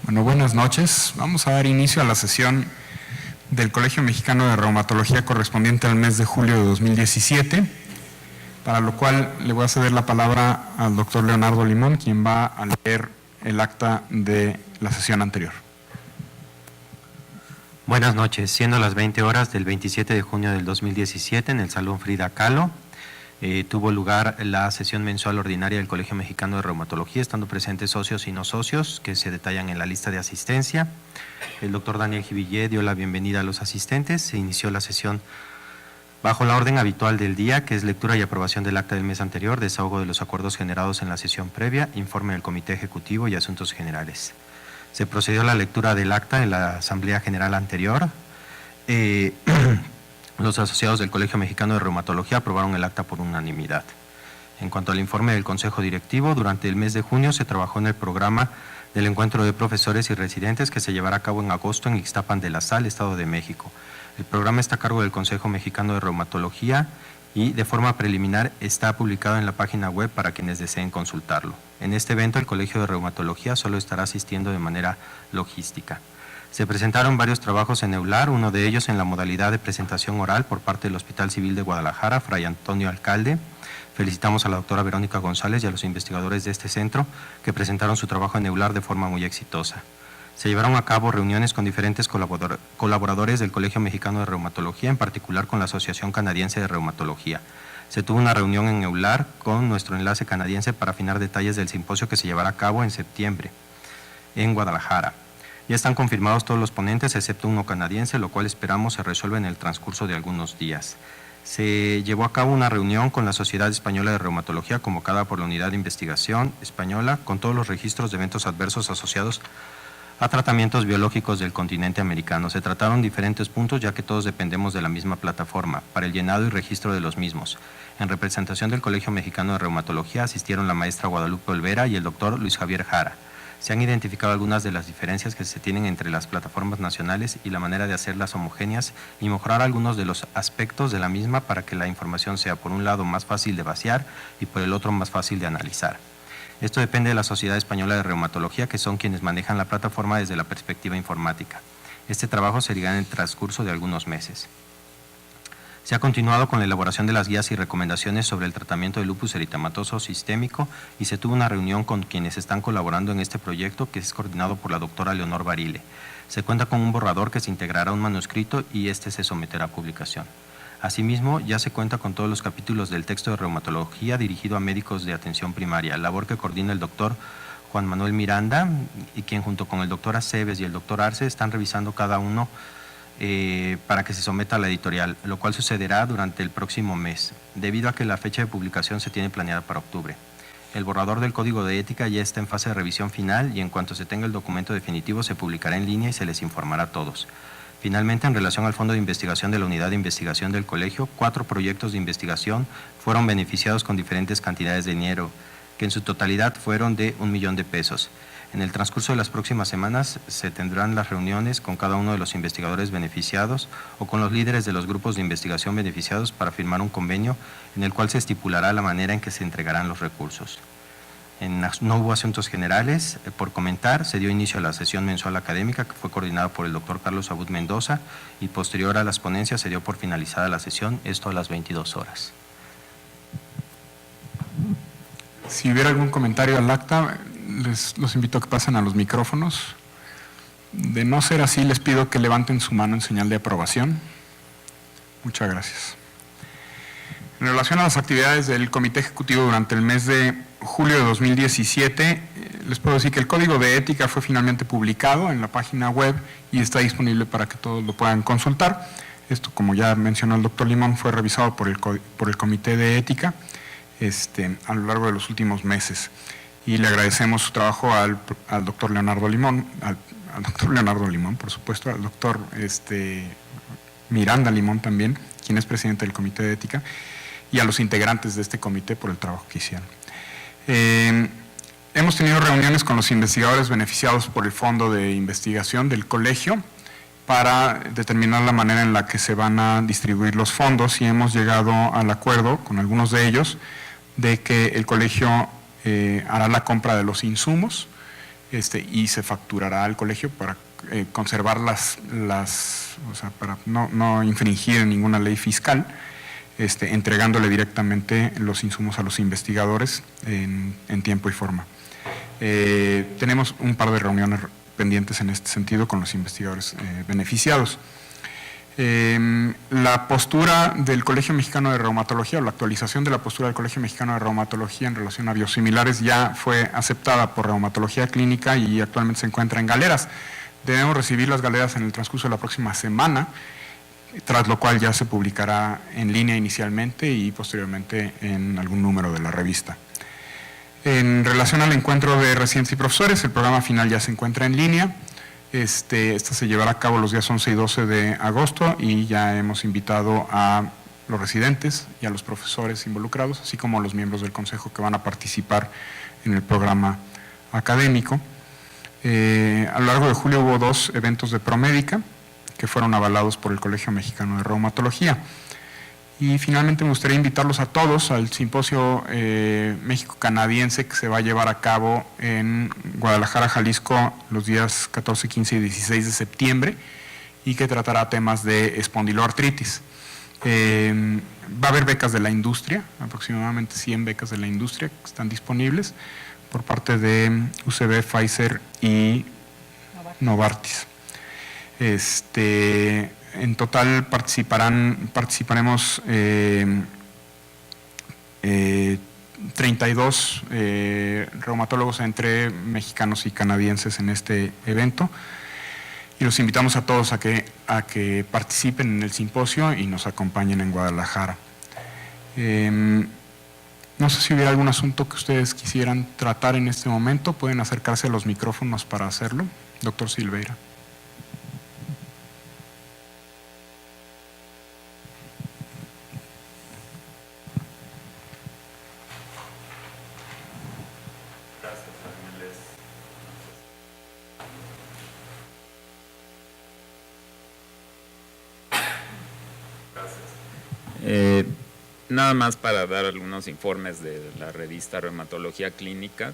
Bueno, buenas noches. Vamos a dar inicio a la sesión del Colegio Mexicano de Reumatología correspondiente al mes de julio de 2017, para lo cual le voy a ceder la palabra al doctor Leonardo Limón, quien va a leer el acta de la sesión anterior. Buenas noches. Siendo las 20 horas del 27 de junio del 2017 en el Salón Frida Kahlo, tuvo lugar la sesión mensual ordinaria del Colegio Mexicano de Reumatología, estando presentes socios y no socios que se detallan en la lista de asistencia. El doctor Daniel Jivillé dio la bienvenida a los asistentes. Se inició la sesión bajo la orden habitual del día, que es lectura y aprobación del acta del mes anterior, desahogo de los acuerdos generados en la sesión previa, informe del Comité Ejecutivo y asuntos generales. Se procedió a la lectura del acta en la Asamblea General anterior. Los asociados del Colegio Mexicano de Reumatología aprobaron el acta por unanimidad. En cuanto al informe del Consejo Directivo, durante el mes de junio se trabajó en el programa del encuentro de profesores y residentes que se llevará a cabo en agosto en Ixtapan de la Sal, Estado de México. El programa está a cargo del Consejo Mexicano de Reumatología y de forma preliminar está publicado en la página web para quienes deseen consultarlo. En este evento el Colegio de Reumatología solo estará asistiendo de manera logística. Se presentaron varios trabajos en EULAR, uno de ellos en la modalidad de presentación oral por parte del Hospital Civil de Guadalajara, Fray Antonio Alcalde. Felicitamos a la doctora Verónica González y a los investigadores de este centro que presentaron su trabajo en EULAR de forma muy exitosa. Se llevaron a cabo reuniones con diferentes colaboradores del Colegio Mexicano de Reumatología, en particular con la Asociación Canadiense de Reumatología. Se tuvo una reunión en EULAR con nuestro enlace canadiense para afinar detalles del simposio que se llevará a cabo en septiembre en Guadalajara. Ya están confirmados todos los ponentes, excepto uno canadiense, lo cual esperamos se resuelva en el transcurso de algunos días. Se llevó a cabo una reunión con la Sociedad Española de Reumatología, convocada por la Unidad de Investigación Española, con todos los registros de eventos adversos asociados a tratamientos biológicos del continente americano. Se trataron diferentes puntos, ya que todos dependemos de la misma plataforma, para el llenado y registro de los mismos. En representación del Colegio Mexicano de Reumatología asistieron la maestra Guadalupe Olvera y el doctor Luis Javier Jara. Se han identificado algunas de las diferencias que se tienen entre las plataformas nacionales y la manera de hacerlas homogéneas y mejorar algunos de los aspectos de la misma para que la información sea por un lado más fácil de vaciar y por el otro más fácil de analizar. Esto depende de la Sociedad Española de Reumatología, que son quienes manejan la plataforma desde la perspectiva informática. Este trabajo se hará en el transcurso de algunos meses. Se ha continuado con la elaboración de las guías y recomendaciones sobre el tratamiento de lupus eritematoso sistémico y se tuvo una reunión con quienes están colaborando en este proyecto, que es coordinado por la doctora Leonor Barile. Se cuenta con un borrador que se integrará a un manuscrito y este se someterá a publicación. Asimismo, ya se cuenta con todos los capítulos del texto de reumatología dirigido a médicos de atención primaria, labor que coordina el doctor Juan Manuel Miranda, y quien junto con el doctor Aceves y el doctor Arce están revisando cada uno para que se someta a la editorial, lo cual sucederá durante el próximo mes, debido a que la fecha de publicación se tiene planeada para octubre. El borrador del Código de Ética ya está en fase de revisión final y en cuanto se tenga el documento definitivo se publicará en línea y se les informará a todos. Finalmente, en relación al Fondo de Investigación de la Unidad de Investigación del Colegio, 4 proyectos de investigación fueron beneficiados con diferentes cantidades de dinero, que en su totalidad fueron de $1 millón de pesos. En el transcurso de las próximas semanas se tendrán las reuniones con cada uno de los investigadores beneficiados o con los líderes de los grupos de investigación beneficiados para firmar un convenio en el cual se estipulará la manera en que se entregarán los recursos. No hubo asuntos generales por comentar. Se dio inicio a la sesión mensual académica, que fue coordinada por el doctor Carlos Abud Mendoza, y posterior a las ponencias se dio por finalizada la sesión, esto a las 22 horas. Si hubiera algún comentario al acta, los invito a que pasen a los micrófonos. De no ser así, les pido que levanten su mano en señal de aprobación. Muchas gracias. En relación a las actividades del Comité Ejecutivo durante el mes de julio de 2017, les puedo decir que el Código de Ética fue finalmente publicado en la página web y está disponible para que todos lo puedan consultar. Esto, como ya mencionó el doctor Limón, fue revisado por el Comité de Ética a lo largo de los últimos meses. Y le agradecemos su trabajo al doctor Leonardo Limón, al doctor Leonardo Limón, por supuesto, al doctor Miranda Limón también, quien es presidente del Comité de Ética, y a los integrantes de este comité por el trabajo que hicieron. Hemos tenido reuniones con los investigadores beneficiados por el Fondo de Investigación del Colegio para determinar la manera en la que se van a distribuir los fondos y hemos llegado al acuerdo con algunos de ellos de que el colegio hará la compra de los insumos y se facturará al colegio para conservar o sea, para no infringir en ninguna ley fiscal, entregándole directamente los insumos a los investigadores en tiempo y forma. Tenemos un par de reuniones pendientes en este sentido con los investigadores beneficiados. La postura del Colegio Mexicano de Reumatología, o la actualización de la postura del Colegio Mexicano de Reumatología en relación a biosimilares ya fue aceptada por Reumatología Clínica y actualmente se encuentra en galeras. Debemos recibir las galeras en el transcurso de la próxima semana, tras lo cual ya se publicará en línea inicialmente y posteriormente en algún número de la revista. En relación al encuentro de residentes y profesores, el programa final ya se encuentra en línea. Esta se llevará a cabo los días 11 y 12 de agosto y ya hemos invitado a los residentes y a los profesores involucrados, así como a los miembros del consejo que van a participar en el programa académico. A lo largo de julio hubo 2 eventos de Promédica que fueron avalados por el Colegio Mexicano de Reumatología. Y finalmente me gustaría invitarlos a todos al simposio México-Canadiense que se va a llevar a cabo en Guadalajara, Jalisco, los días 14, 15 y 16 de septiembre y que tratará temas de espondiloartritis. Va a haber becas de la industria, aproximadamente 100 becas de la industria que están disponibles por parte de UCB, Pfizer y Novartis. En total participaremos 32 reumatólogos entre mexicanos y canadienses en este evento y los invitamos a todos a que participen en el simposio y nos acompañen en Guadalajara. No sé si hubiera algún asunto que ustedes quisieran tratar en este momento, pueden acercarse a los micrófonos para hacerlo. Doctor Silveira. Nada más para dar algunos informes de la revista Reumatología Clínica.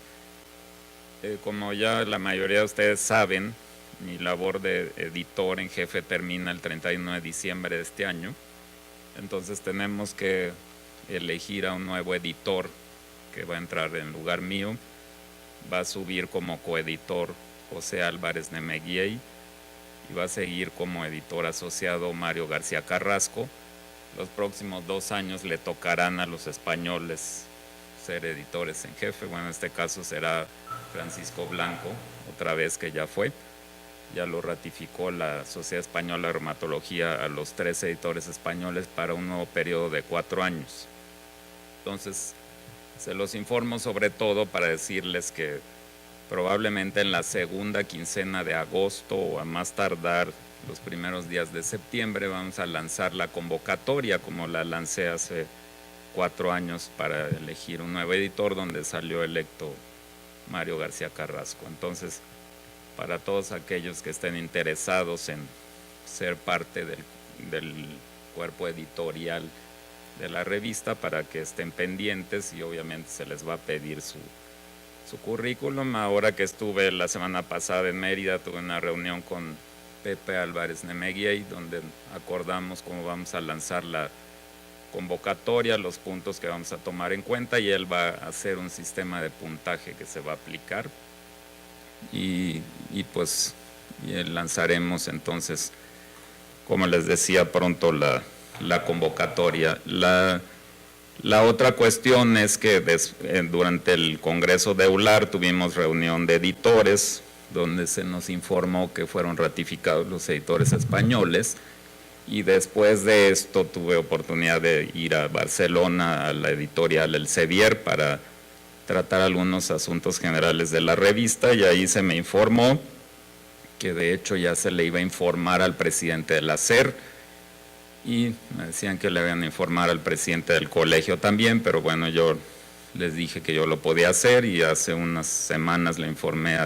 Como ya la mayoría de ustedes saben, mi labor de editor en jefe termina el 31 de diciembre de este año. Entonces tenemos que elegir a un nuevo editor que va a entrar en lugar mío. Va a subir como coeditor José Álvarez Nemeguiey y va a seguir como editor asociado Mario García Carrasco. Los próximos 2 años le tocarán a los españoles ser editores en jefe. Bueno, en este caso será Francisco Blanco, otra vez que ya fue. Ya lo ratificó la Sociedad Española de Reumatología a los 3 editores españoles para un nuevo periodo de 4 años. Entonces, se los informo sobre todo para decirles que probablemente en la segunda quincena de agosto o a más tardar los primeros días de septiembre vamos a lanzar la convocatoria como la lancé hace 4 años para elegir un nuevo editor donde salió electo Mario García Carrasco. Entonces, para todos aquellos que estén interesados en ser parte del cuerpo editorial de la revista, para que estén pendientes y obviamente se les va a pedir su currículum. Ahora que estuve la semana pasada en Mérida, tuve una reunión con Pepe Álvarez Nemeguiey, donde acordamos cómo vamos a lanzar la convocatoria, los puntos que vamos a tomar en cuenta, y él va a hacer un sistema de puntaje que se va a aplicar y pues lanzaremos entonces, como les decía, pronto la convocatoria. La otra cuestión es que durante el Congreso de EULAR tuvimos reunión de editores, donde se nos informó que fueron ratificados los editores españoles, y después de esto tuve oportunidad de ir a Barcelona a la editorial Elsevier para tratar algunos asuntos generales de la revista, y ahí se me informó que de hecho ya se le iba a informar al presidente de la SER, y me decían que le iban a informar al presidente del colegio también, pero bueno, yo les dije que yo lo podía hacer, y hace unas semanas le informé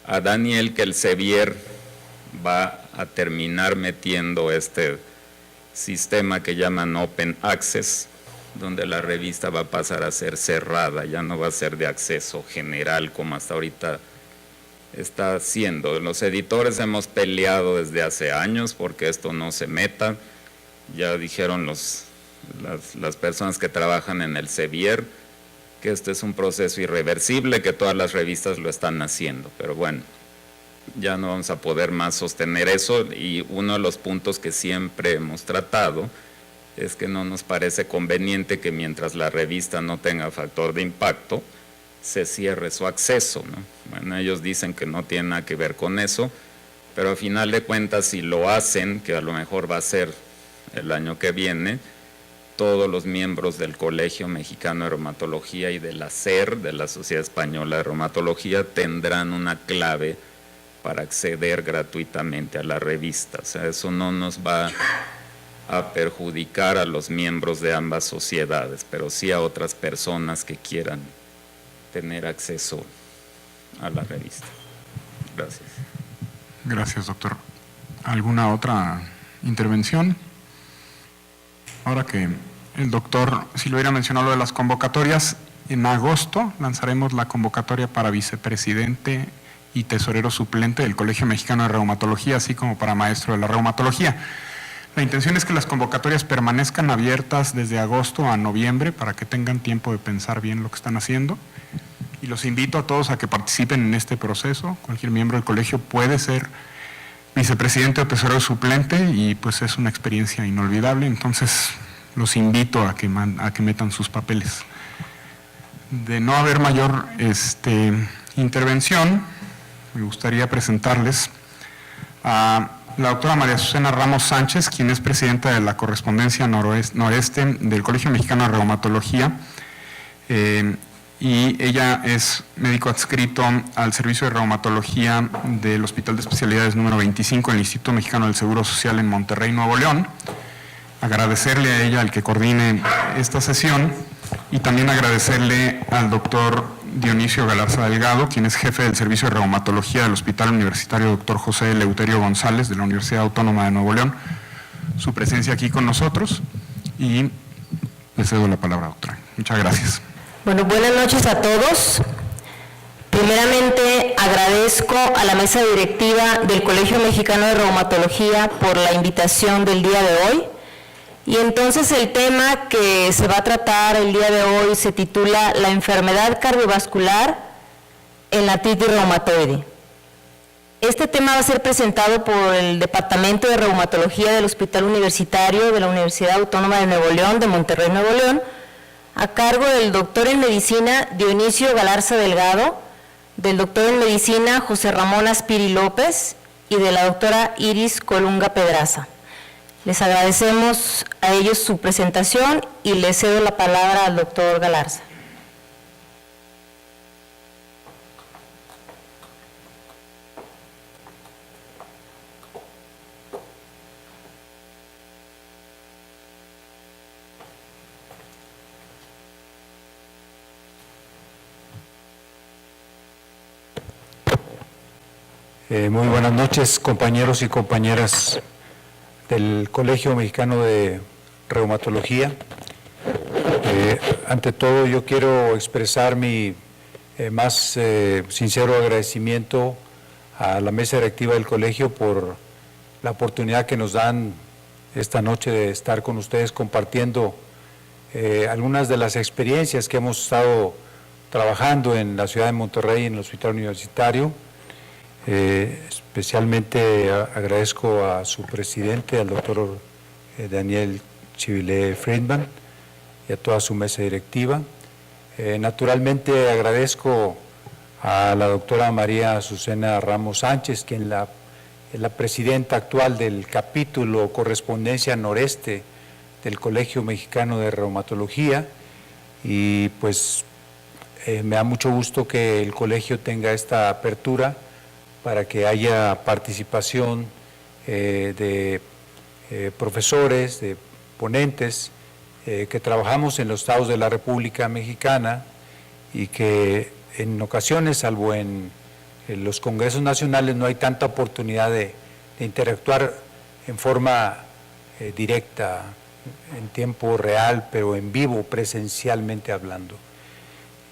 a Daniel que Elsevier va a terminar metiendo este sistema que llaman Open Access, donde la revista va a pasar a ser cerrada, ya no va a ser de acceso general como hasta ahorita está haciendo. Los editores hemos peleado desde hace años porque esto no se meta. Ya dijeron las personas que trabajan en el Sevier que este es un proceso irreversible, que todas las revistas lo están haciendo, pero bueno, ya no vamos a poder más sostener eso, y uno de los puntos que siempre hemos tratado es que no nos parece conveniente que mientras la revista no tenga factor de impacto, se cierre su acceso, ¿no? Bueno, ellos dicen que no tiene nada que ver con eso, pero a final de cuentas, si lo hacen, que a lo mejor va a ser el año que viene, todos los miembros del Colegio Mexicano de Reumatología y de la SER, de la Sociedad Española de Reumatología, tendrán una clave para acceder gratuitamente a la revista. O sea, eso no nos va a perjudicar a los miembros de ambas sociedades, pero sí a otras personas que quieran tener acceso a la revista. Gracias. Gracias, doctor. ¿Alguna otra intervención? Ahora que el doctor Silveira mencionó lo de las convocatorias, en agosto lanzaremos la convocatoria para vicepresidente y tesorero suplente del Colegio Mexicano de Reumatología, así como para maestro de la reumatología. La intención es que las convocatorias permanezcan abiertas desde agosto a noviembre para que tengan tiempo de pensar bien lo que están haciendo. Y los invito a todos a que participen en este proceso. Cualquier miembro del colegio puede ser vicepresidente o tesorero suplente y pues es una experiencia inolvidable. Entonces los invito a que metan sus papeles. De no haber mayor intervención, me gustaría presentarles a la doctora María Azucena Ramos Sánchez, quien es presidenta de la Correspondencia Noreste del Colegio Mexicano de Reumatología, y ella es médico adscrito al Servicio de Reumatología del Hospital de Especialidades número 25 del Instituto Mexicano del Seguro Social en Monterrey, Nuevo León. Agradecerle a ella el que coordine esta sesión y también agradecerle al doctor Dionisio Galarza Delgado, quien es jefe del Servicio de Reumatología del Hospital Universitario Dr. José Eleuterio González de la Universidad Autónoma de Nuevo León, su presencia aquí con nosotros, y le cedo la palabra, doctora. Muchas gracias. Bueno, buenas noches a todos. Primeramente agradezco a la mesa directiva del Colegio Mexicano de Reumatología por la invitación del día de hoy. Y entonces el tema que se va a tratar el día de hoy se titula La enfermedad cardiovascular en la artritis reumatoide. Este tema va a ser presentado por el Departamento de Reumatología del Hospital Universitario de la Universidad Autónoma de Nuevo León, de Monterrey, Nuevo León, a cargo del doctor en medicina Dionisio Galarza Delgado, del doctor en medicina José Ramón Aspiri López y de la doctora Iris Colunga Pedraza. Les agradecemos a ellos su presentación y les cedo la palabra al doctor Galarza. Muy buenas noches, compañeros y compañeras del Colegio Mexicano de Reumatología. Ante todo, yo quiero expresar mi más sincero agradecimiento a la mesa directiva del colegio por la oportunidad que nos dan esta noche de estar con ustedes compartiendo algunas de las experiencias que hemos estado trabajando en la ciudad de Monterrey, en el Hospital Universitario. Especialmente agradezco a su presidente, al doctor Daniel Chivilé Friedman, y a toda su mesa directiva. Naturalmente agradezco a la doctora María Azucena Ramos Sánchez, quien es la presidenta actual del capítulo Correspondencia Noreste del Colegio Mexicano de Reumatología, y pues me da mucho gusto que el colegio tenga esta apertura para que haya participación de profesores, de ponentes que trabajamos en los estados de la República Mexicana y que en ocasiones, salvo en los congresos nacionales, no hay tanta oportunidad de interactuar en forma directa, en tiempo real, pero en vivo, presencialmente hablando.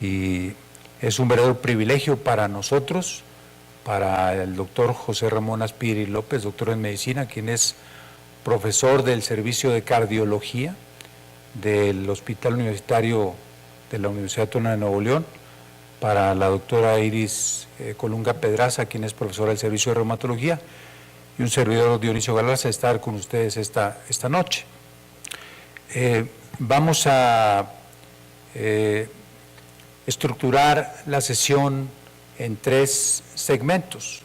Y es un verdadero privilegio para nosotros para el doctor José Ramón Aspiri López, doctor en medicina, quien es profesor del Servicio de Cardiología del Hospital Universitario de la Universidad Autónoma de Nuevo León, para la doctora Iris Colunga Pedraza, quien es profesora del Servicio de Reumatología, y un servidor, Dionisio Galarza, estar con ustedes esta noche. Vamos a estructurar la sesión en 3 segmentos.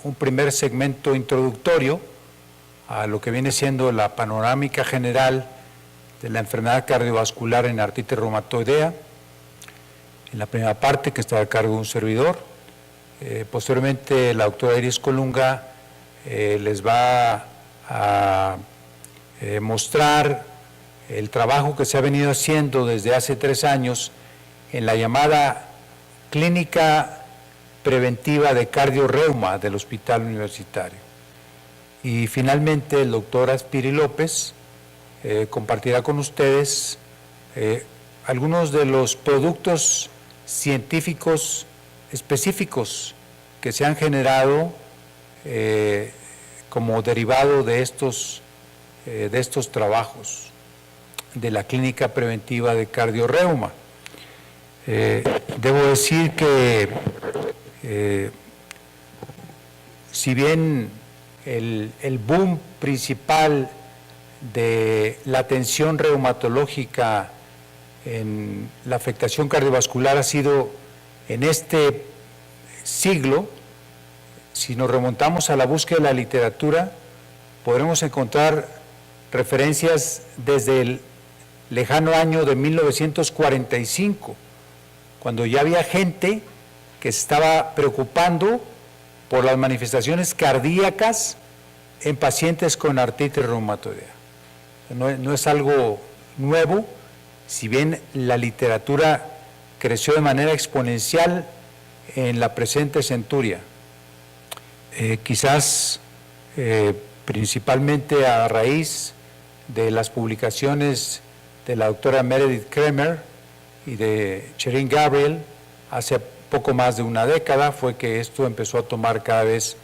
Un primer segmento introductorio a lo que viene siendo la panorámica general de la enfermedad cardiovascular en artritis reumatoidea, en la primera parte, que está a cargo de un servidor. Posteriormente, la doctora Iris Colunga les va a mostrar el trabajo que se ha venido haciendo desde hace 3 años en la llamada Clínica Preventiva de Cardio-Reuma del Hospital Universitario. Y finalmente, el doctor Aspiri López compartirá con ustedes algunos de los productos científicos específicos que se han generado como derivado de estos trabajos de la Clínica Preventiva de Cardio-Reuma. Debo decir que si bien el boom principal de la atención reumatológica en la afectación cardiovascular ha sido en este siglo, si nos remontamos a la búsqueda de la literatura, podremos encontrar referencias desde el lejano año de 1945, cuando ya había gente que se estaba preocupando por las manifestaciones cardíacas en pacientes con artritis reumatoidea. No es algo nuevo, si bien la literatura creció de manera exponencial en la presente centuria. Quizás principalmente a raíz de las publicaciones de la doctora Meredith Kremer y de Sherin Gabriel hace poco más de una década, fue que esto empezó a tomar cada vez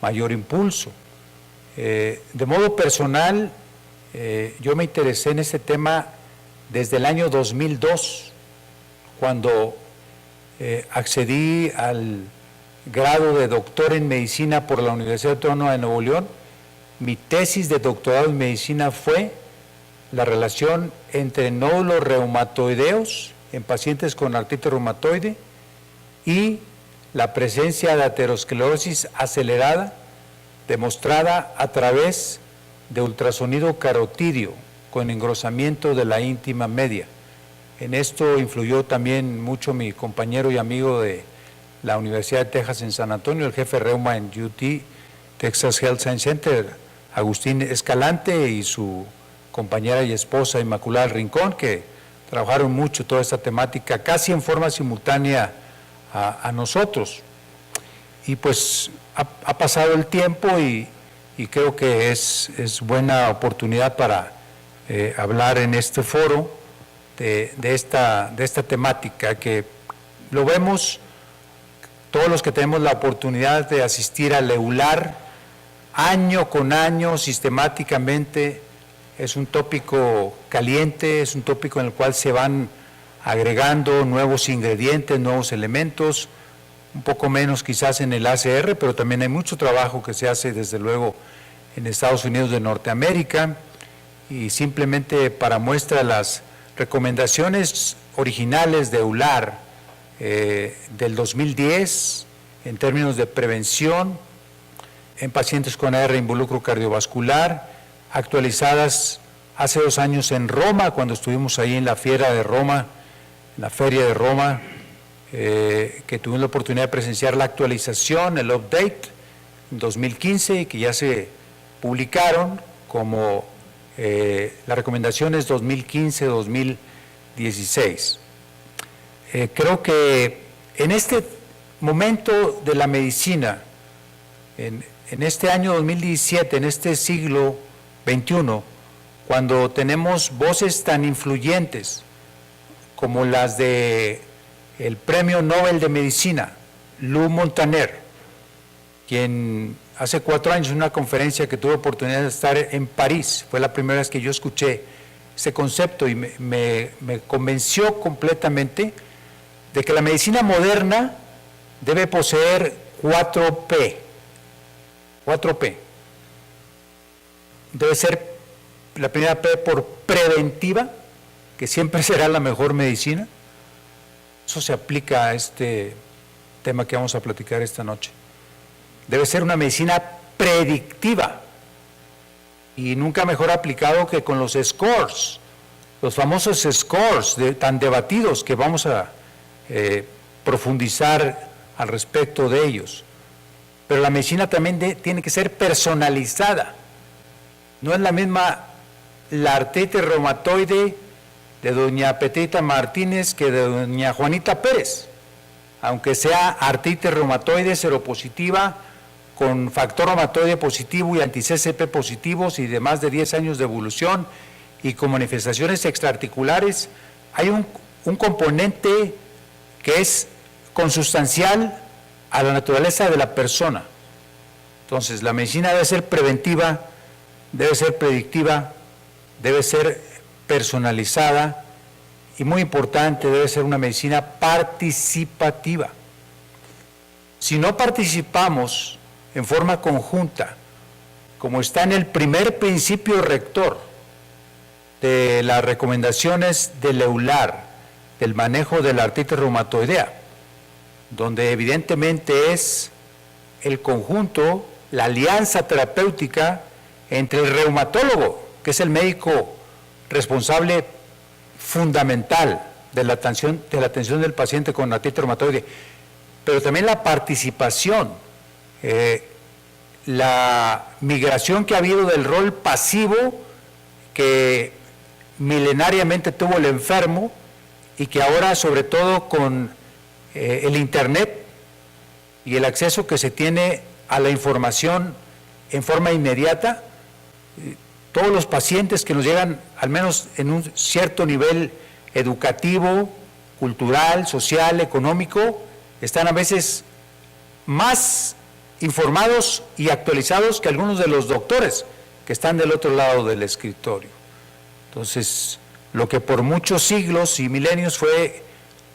mayor impulso. De modo personal, yo me interesé en este tema desde el año 2002, cuando accedí al grado de doctor en medicina por la Universidad Autónoma de Nuevo León. Mi tesis de doctorado en medicina fue la relación entre nódulos reumatoideos en pacientes con artritis reumatoide y la presencia de aterosclerosis acelerada demostrada a través de ultrasonido carotídeo con engrosamiento de la íntima media. En esto influyó también mucho mi compañero y amigo de la Universidad de Texas en San Antonio, el jefe reuma en UT, Texas Health Science Center, Agustín Escalante, y su compañera y esposa Inmaculada Rincón, que trabajaron mucho toda esta temática casi en forma simultánea a nosotros. Y pues ha pasado el tiempo y creo que es buena oportunidad para hablar en este foro de esta temática, que lo vemos todos los que tenemos la oportunidad de asistir al EULAR año con año sistemáticamente. Es un tópico caliente, es un tópico en el cual se van agregando nuevos ingredientes, nuevos elementos, un poco menos quizás en el ACR, pero también hay mucho trabajo que se hace desde luego en Estados Unidos de Norteamérica. Y simplemente para muestra las recomendaciones originales de EULAR del 2010 en términos de prevención en pacientes con AR involucro cardiovascular, actualizadas hace 2 años en Roma, cuando estuvimos ahí en la Feria de Roma, que tuvimos la oportunidad de presenciar la actualización, el update, en 2015, que ya se publicaron como las recomendaciones 2015-2016. Creo que en este momento de la medicina, en este año 2017, en este siglo XXI, cuando tenemos voces tan influyentes como las de el Premio Nobel de Medicina, Lou Montaner, quien hace 4 años en una conferencia que tuve oportunidad de estar en París, fue la primera vez que yo escuché ese concepto y me convenció completamente de que la medicina moderna debe poseer 4P. 4P. Debe ser la primera P por preventiva, que siempre será la mejor medicina. Eso se aplica a este tema que vamos a platicar esta noche. Debe ser una medicina predictiva y nunca mejor aplicado que con los scores, los famosos scores tan debatidos que vamos a profundizar al respecto de ellos. Pero la medicina también tiene que ser personalizada. No es la misma la artritis reumatoide de doña Petrita Martínez que de doña Juanita Pérez, aunque sea artritis reumatoide seropositiva con factor reumatoide positivo y anti-CCP positivos y de más de 10 años de evolución y con manifestaciones extraarticulares, hay un componente que es consustancial a la naturaleza de la persona. Entonces, la medicina debe ser preventiva, debe ser predictiva, debe ser personalizada y, muy importante, debe ser una medicina participativa. Si no participamos en forma conjunta, como está en el primer principio rector de las recomendaciones del EULAR, del manejo de la artritis reumatoidea, donde evidentemente es el conjunto, la alianza terapéutica entre el reumatólogo, que es el médico responsable fundamental de la atención del paciente con artritis reumatoide, pero también la participación, la migración que ha habido del rol pasivo que milenariamente tuvo el enfermo y que ahora, sobre todo con el Internet y el acceso que se tiene a la información en forma inmediata, todos los pacientes que nos llegan, al menos en un cierto nivel educativo, cultural, social, económico, están a veces más informados y actualizados que algunos de los doctores que están del otro lado del escritorio. Entonces, lo que por muchos siglos y milenios fue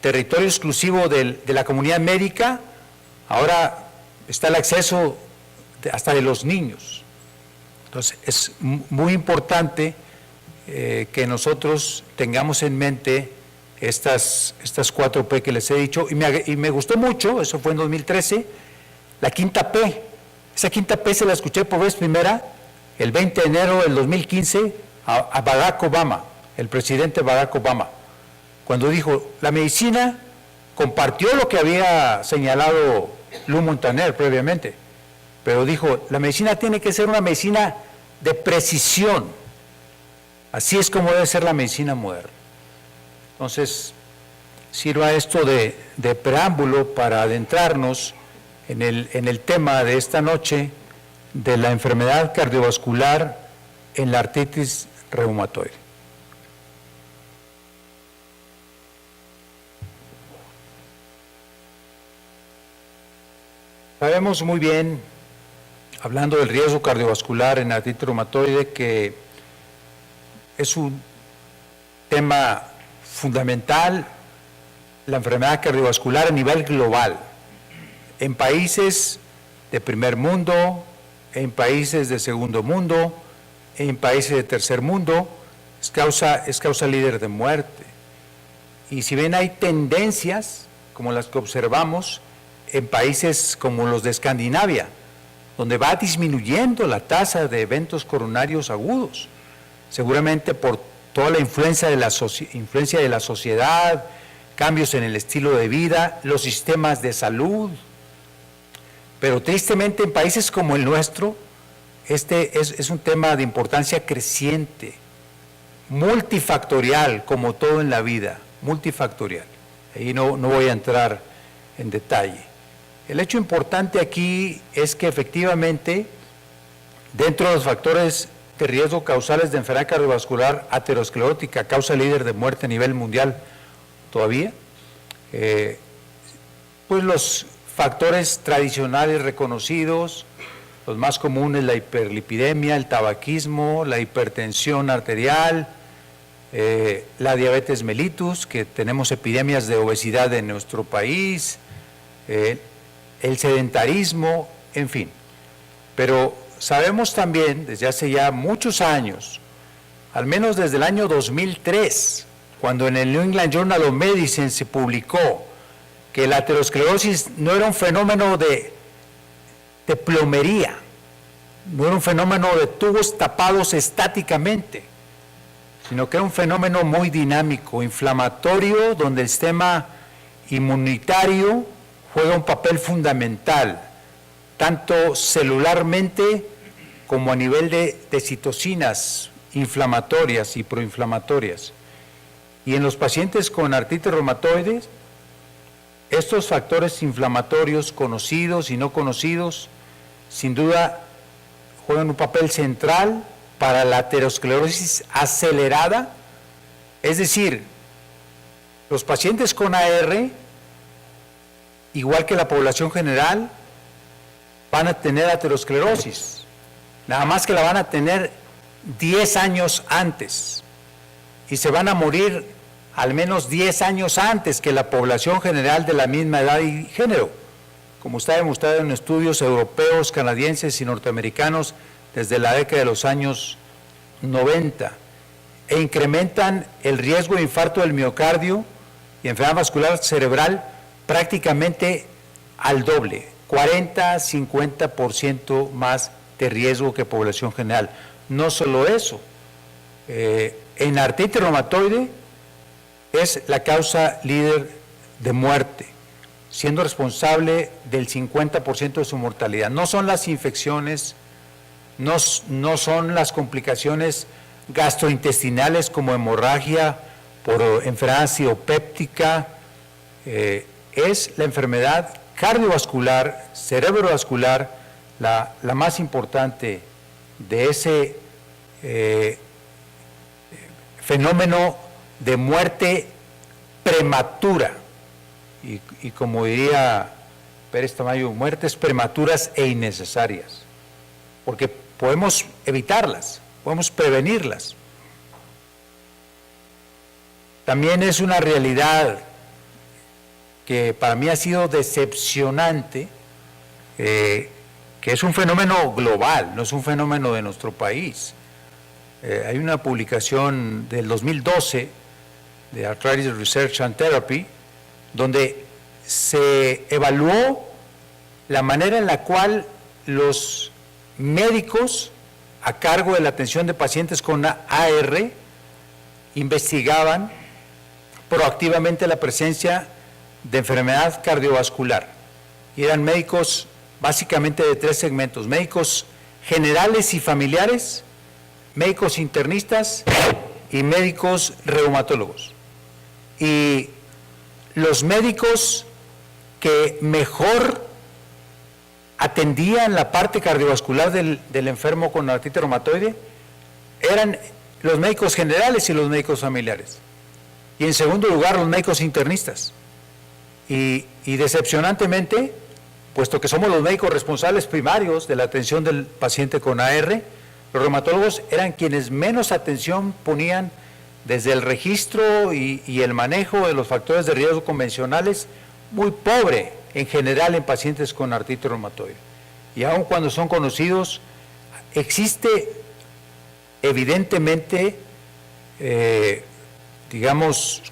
territorio exclusivo de la comunidad médica, ahora está el acceso hasta de los niños. Entonces, es muy importante que nosotros tengamos en mente estas 4P que les he dicho, y me gustó mucho, eso fue en 2013, la quinta P. Esa quinta P se la escuché por vez primera el 20 de enero del 2015 a Barack Obama, el presidente Barack Obama, cuando dijo, la medicina compartió lo que había señalado Lou Montaner previamente, pero dijo, la medicina tiene que ser una medicina de precisión. Así es como debe ser la medicina moderna. Entonces, sirva esto de preámbulo para adentrarnos en el tema de esta noche de la enfermedad cardiovascular en la artritis reumatoide. Sabemos muy bien, hablando del riesgo cardiovascular en artritis reumatoide, que es un tema fundamental, la enfermedad cardiovascular a nivel global, en países de primer mundo, en países de segundo mundo, en países de tercer mundo, es causa líder de muerte. Y si bien hay tendencias, como las que observamos, en países como los de Escandinavia, donde va disminuyendo la tasa de eventos coronarios agudos, seguramente por toda la influencia de la sociedad, cambios en el estilo de vida, los sistemas de salud. Pero tristemente en países como el nuestro, este es un tema de importancia creciente, multifactorial, como todo en la vida, multifactorial. Ahí no voy a entrar en detalle. El hecho importante aquí es que efectivamente, dentro de los factores de riesgo causales de enfermedad cardiovascular aterosclerótica, causa líder de muerte a nivel mundial todavía, pues los factores tradicionales reconocidos, los más comunes, la hiperlipidemia, el tabaquismo, la hipertensión arterial, la diabetes mellitus, que tenemos epidemias de obesidad en nuestro país, el sedentarismo, en fin. Pero sabemos también, desde hace ya muchos años, al menos desde el año 2003, cuando en el New England Journal of Medicine se publicó que la aterosclerosis no era un fenómeno de plomería, no era un fenómeno de tubos tapados estáticamente, sino que era un fenómeno muy dinámico, inflamatorio, donde el sistema inmunitario juega un papel fundamental, tanto celularmente como a nivel de citocinas inflamatorias y proinflamatorias. Y en los pacientes con artritis reumatoide, estos factores inflamatorios conocidos y no conocidos, sin duda, juegan un papel central para la aterosclerosis acelerada, es decir, los pacientes con AR, igual que la población general, van a tener aterosclerosis, nada más que la van a tener 10 años antes y se van a morir al menos 10 años antes que la población general de la misma edad y género, como está demostrado en estudios europeos, canadienses y norteamericanos desde la década de los años 90, e incrementan el riesgo de infarto del miocardio y enfermedad vascular cerebral prácticamente al doble, 40-50% más de riesgo que población general. No solo eso, en artritis reumatoide es la causa líder de muerte, siendo responsable del 50% de su mortalidad. No son las infecciones, no son las complicaciones gastrointestinales como hemorragia por enfermedad acidopéptica, es la enfermedad cardiovascular, cerebrovascular, la más importante de ese fenómeno de muerte prematura. Y como diría Pérez Tamayo, muertes prematuras e innecesarias, porque podemos evitarlas, podemos prevenirlas. También es una realidad que para mí ha sido decepcionante, que es un fenómeno global, no es un fenómeno de nuestro país. Hay una publicación del 2012 de Arthritis Research and Therapy, donde se evaluó la manera en la cual los médicos a cargo de la atención de pacientes con AR investigaban proactivamente la presencia de enfermedad cardiovascular. Y eran médicos básicamente de 3 segmentos: médicos generales y familiares, médicos internistas y médicos reumatólogos. Y los médicos que mejor atendían la parte cardiovascular del enfermo con artritis reumatoide eran los médicos generales y los médicos familiares. Y en segundo lugar, los médicos internistas. Y decepcionantemente, puesto que somos los médicos responsables primarios de la atención del paciente con AR, los reumatólogos eran quienes menos atención ponían desde el registro y el manejo de los factores de riesgo convencionales, muy pobre en general en pacientes con artritis reumatoide. Y aun cuando son conocidos, existe evidentemente, digamos,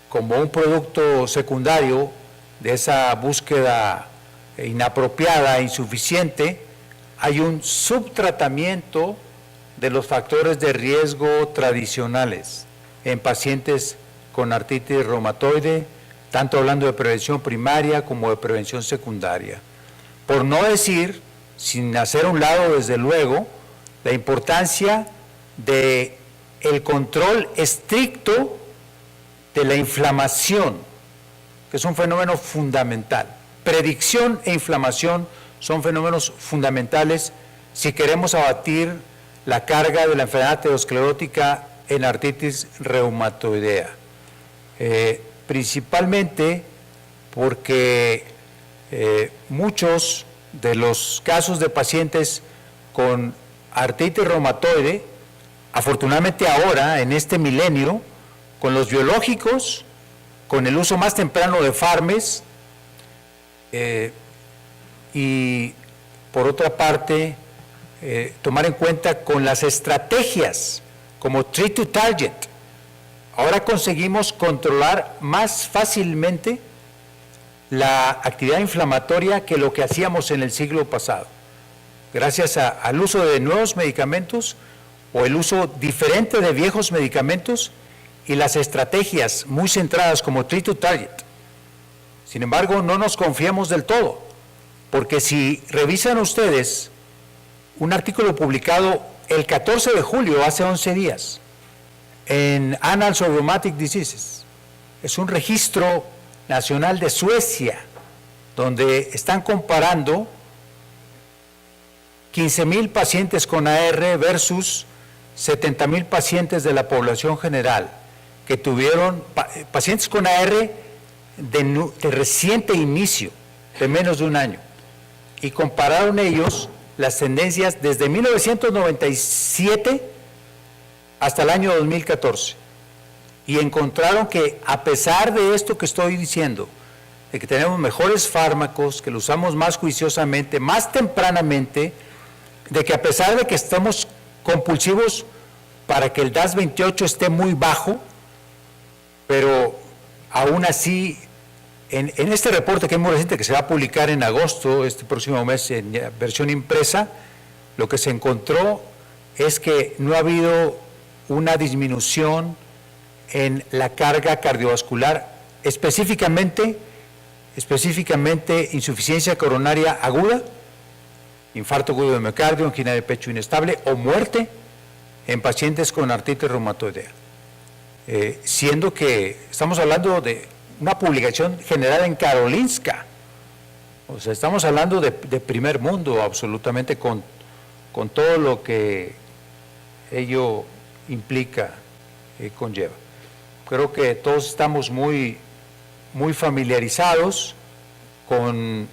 como un producto secundario de esa búsqueda inapropiada, insuficiente, hay un subtratamiento de los factores de riesgo tradicionales en pacientes con artritis reumatoide, tanto hablando de prevención primaria como de prevención secundaria. Por no decir, sin hacer a un lado desde luego, la importancia de el control estricto de la inflamación, que es un fenómeno fundamental. Predicción e inflamación son fenómenos fundamentales si queremos abatir la carga de la enfermedad aterosclerótica en artritis reumatoidea. Principalmente porque muchos de los casos de pacientes con artritis reumatoide, afortunadamente ahora, en este milenio, con los biológicos, con el uso más temprano de fármacos, y por otra parte, tomar en cuenta con las estrategias como Treat to Target. Ahora conseguimos controlar más fácilmente la actividad inflamatoria que lo que hacíamos en el siglo pasado, gracias al uso de nuevos medicamentos o el uso diferente de viejos medicamentos y las estrategias muy centradas como Treat to Target. Sin embargo, no nos confiamos del todo, porque si revisan ustedes un artículo publicado el 14 de julio, hace 11 días, en Annals of Rheumatic Diseases, es un registro nacional de Suecia, donde están comparando 15,000 pacientes con AR versus 70,000 pacientes de la población general, que tuvieron pacientes con AR de reciente inicio, de menos de un año, y compararon ellos las tendencias desde 1997 hasta el año 2014, y encontraron que a pesar de esto que estoy diciendo, de que tenemos mejores fármacos, que los usamos más juiciosamente, más tempranamente, de que a pesar de que estamos compulsivos para que el DAS28 esté muy bajo, pero aún así, en este reporte que es muy reciente, que se va a publicar en agosto, este próximo mes, en versión impresa, lo que se encontró es que no ha habido una disminución en la carga cardiovascular, específicamente insuficiencia coronaria aguda, infarto agudo de miocardio, angina de pecho inestable o muerte en pacientes con artritis reumatoidea. Siendo que estamos hablando de una publicación generada en Karolinska, o sea, estamos hablando de primer mundo absolutamente, con todo lo que ello implica, conlleva. Creo que todos estamos muy familiarizados con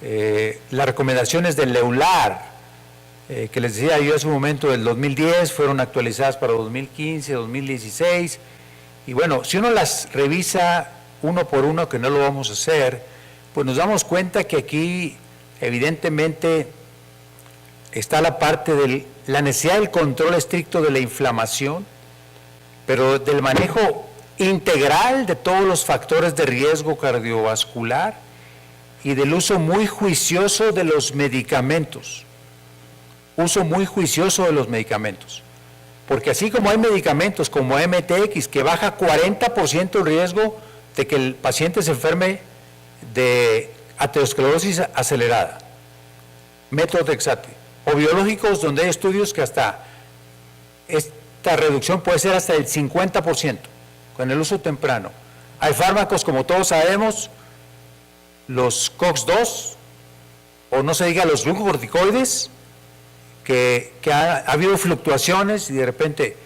las recomendaciones del EULAR, que les decía yo hace un momento, del 2010, fueron actualizadas para 2015, 2016, y bueno, si uno las revisa uno por uno, que no lo vamos a hacer, pues nos damos cuenta que aquí evidentemente está la parte de la necesidad del control estricto de la inflamación, pero del manejo integral de todos los factores de riesgo cardiovascular y del uso muy juicioso de los medicamentos. Uso muy juicioso de los medicamentos. Porque así como hay medicamentos como MTX que baja 40% el riesgo de que el paciente se enferme de aterosclerosis acelerada, methotrexate, o biológicos donde hay estudios que hasta esta reducción puede ser hasta el 50% con el uso temprano. Hay fármacos, como todos sabemos, los COX-2, o no se diga los glucocorticoides, que ha habido fluctuaciones y de repente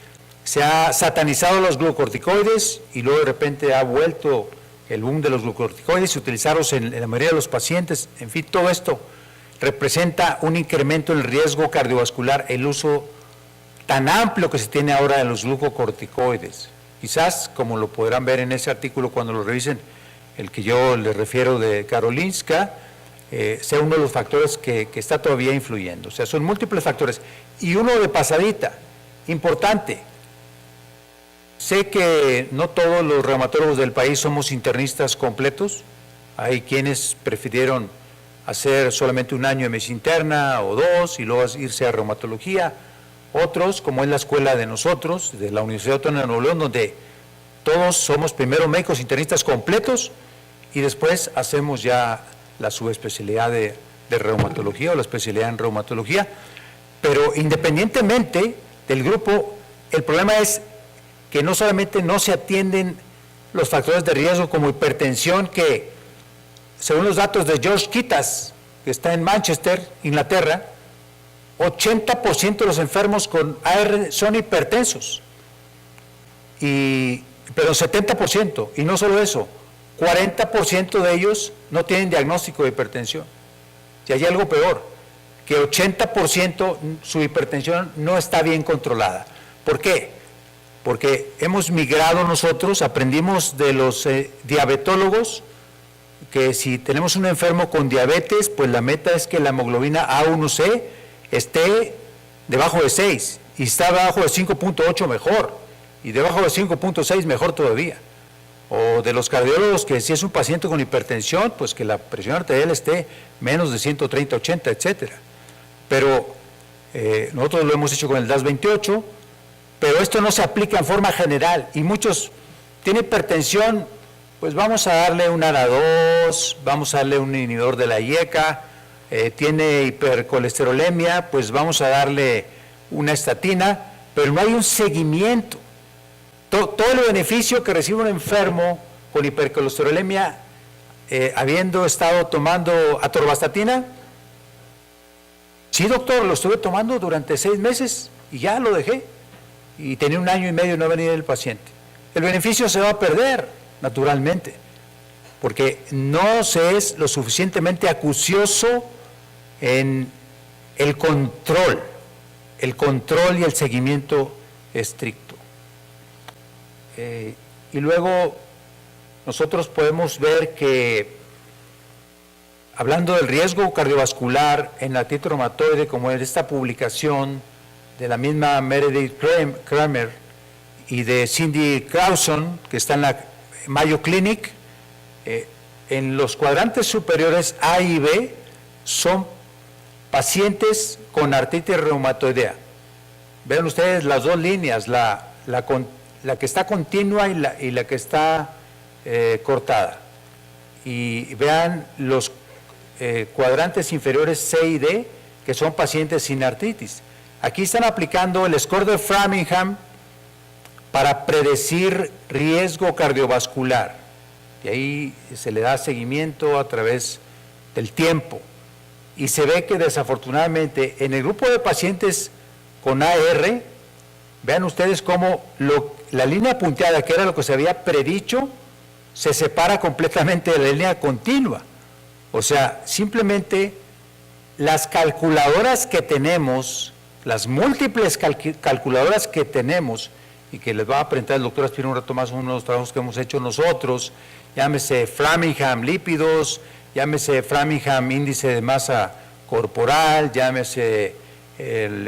se ha satanizado los glucocorticoides y luego de repente ha vuelto el boom de los glucocorticoides y utilizarlos en la mayoría de los pacientes. En fin, todo esto representa un incremento en el riesgo cardiovascular, el uso tan amplio que se tiene ahora de los glucocorticoides. Quizás, como lo podrán ver en ese artículo cuando lo revisen, el que yo les refiero de Karolinska, sea uno de los factores que está todavía influyendo. O sea, son múltiples factores. Y uno de pasadita, importante. Sé que no todos los reumatólogos del país somos internistas completos. Hay quienes prefirieron hacer solamente un año de medicina interna o dos y luego irse a reumatología. Otros, como es la escuela de nosotros, de la Universidad Autónoma de Nuevo León, donde todos somos primero médicos internistas completos y después hacemos ya la subespecialidad de reumatología o la especialidad en reumatología. Pero independientemente del grupo, el problema es que no solamente no se atienden los factores de riesgo como hipertensión, que según los datos de George Kitas, que está en Manchester, Inglaterra, 80% de los enfermos con AR son hipertensos, pero 70%, y no solo eso, 40% de ellos no tienen diagnóstico de hipertensión. Y hay algo peor, que 80% su hipertensión no está bien controlada. ¿Por qué? Porque hemos migrado nosotros, aprendimos de los diabetólogos, que si tenemos un enfermo con diabetes, pues la meta es que la hemoglobina A1C esté debajo de 6, y está debajo de 5.8 mejor, y debajo de 5.6 mejor todavía. O de los cardiólogos, que si es un paciente con hipertensión, pues que la presión arterial esté menos de 130/80, etcétera. Pero nosotros lo hemos hecho con el DAS28, pero esto no se aplica en forma general, y muchos tienen hipertensión, pues vamos a darle un ARA2, vamos a darle un inhibidor de la IECA, tiene hipercolesterolemia, pues vamos a darle una estatina, pero no hay un seguimiento. Todo el beneficio que recibe un enfermo con hipercolesterolemia, habiendo estado tomando atorvastatina, sí, doctor, lo estuve tomando durante 6 meses y ya lo dejé, y tenía 1 año y medio no venía el paciente. El beneficio se va a perder, naturalmente, porque no se es lo suficientemente acucioso en el control y el seguimiento estricto. Y luego nosotros podemos ver que, hablando del riesgo cardiovascular en la artritis reumatoide, como en esta publicación de la misma Meredith Kramer y de Cindy Crowson, que está en la Mayo Clinic, en los cuadrantes superiores A y B son pacientes con artritis reumatoidea. Vean ustedes las dos líneas, la que está continua y la que está cortada. Y vean los cuadrantes inferiores C y D, que son pacientes sin artritis. Aquí están aplicando el score de Framingham para predecir riesgo cardiovascular. Y ahí se le da seguimiento a través del tiempo. Y se ve que desafortunadamente en el grupo de pacientes con AR, vean ustedes cómo la línea punteada, que era lo que se había predicho, se separa completamente de la línea continua. O sea, simplemente las calculadoras que tenemos, las múltiples calculadoras que tenemos, y que les va a presentar el doctor Aspiro un rato más, uno de los trabajos que hemos hecho nosotros, llámese Framingham lípidos, llámese Framingham índice de masa corporal, llámese el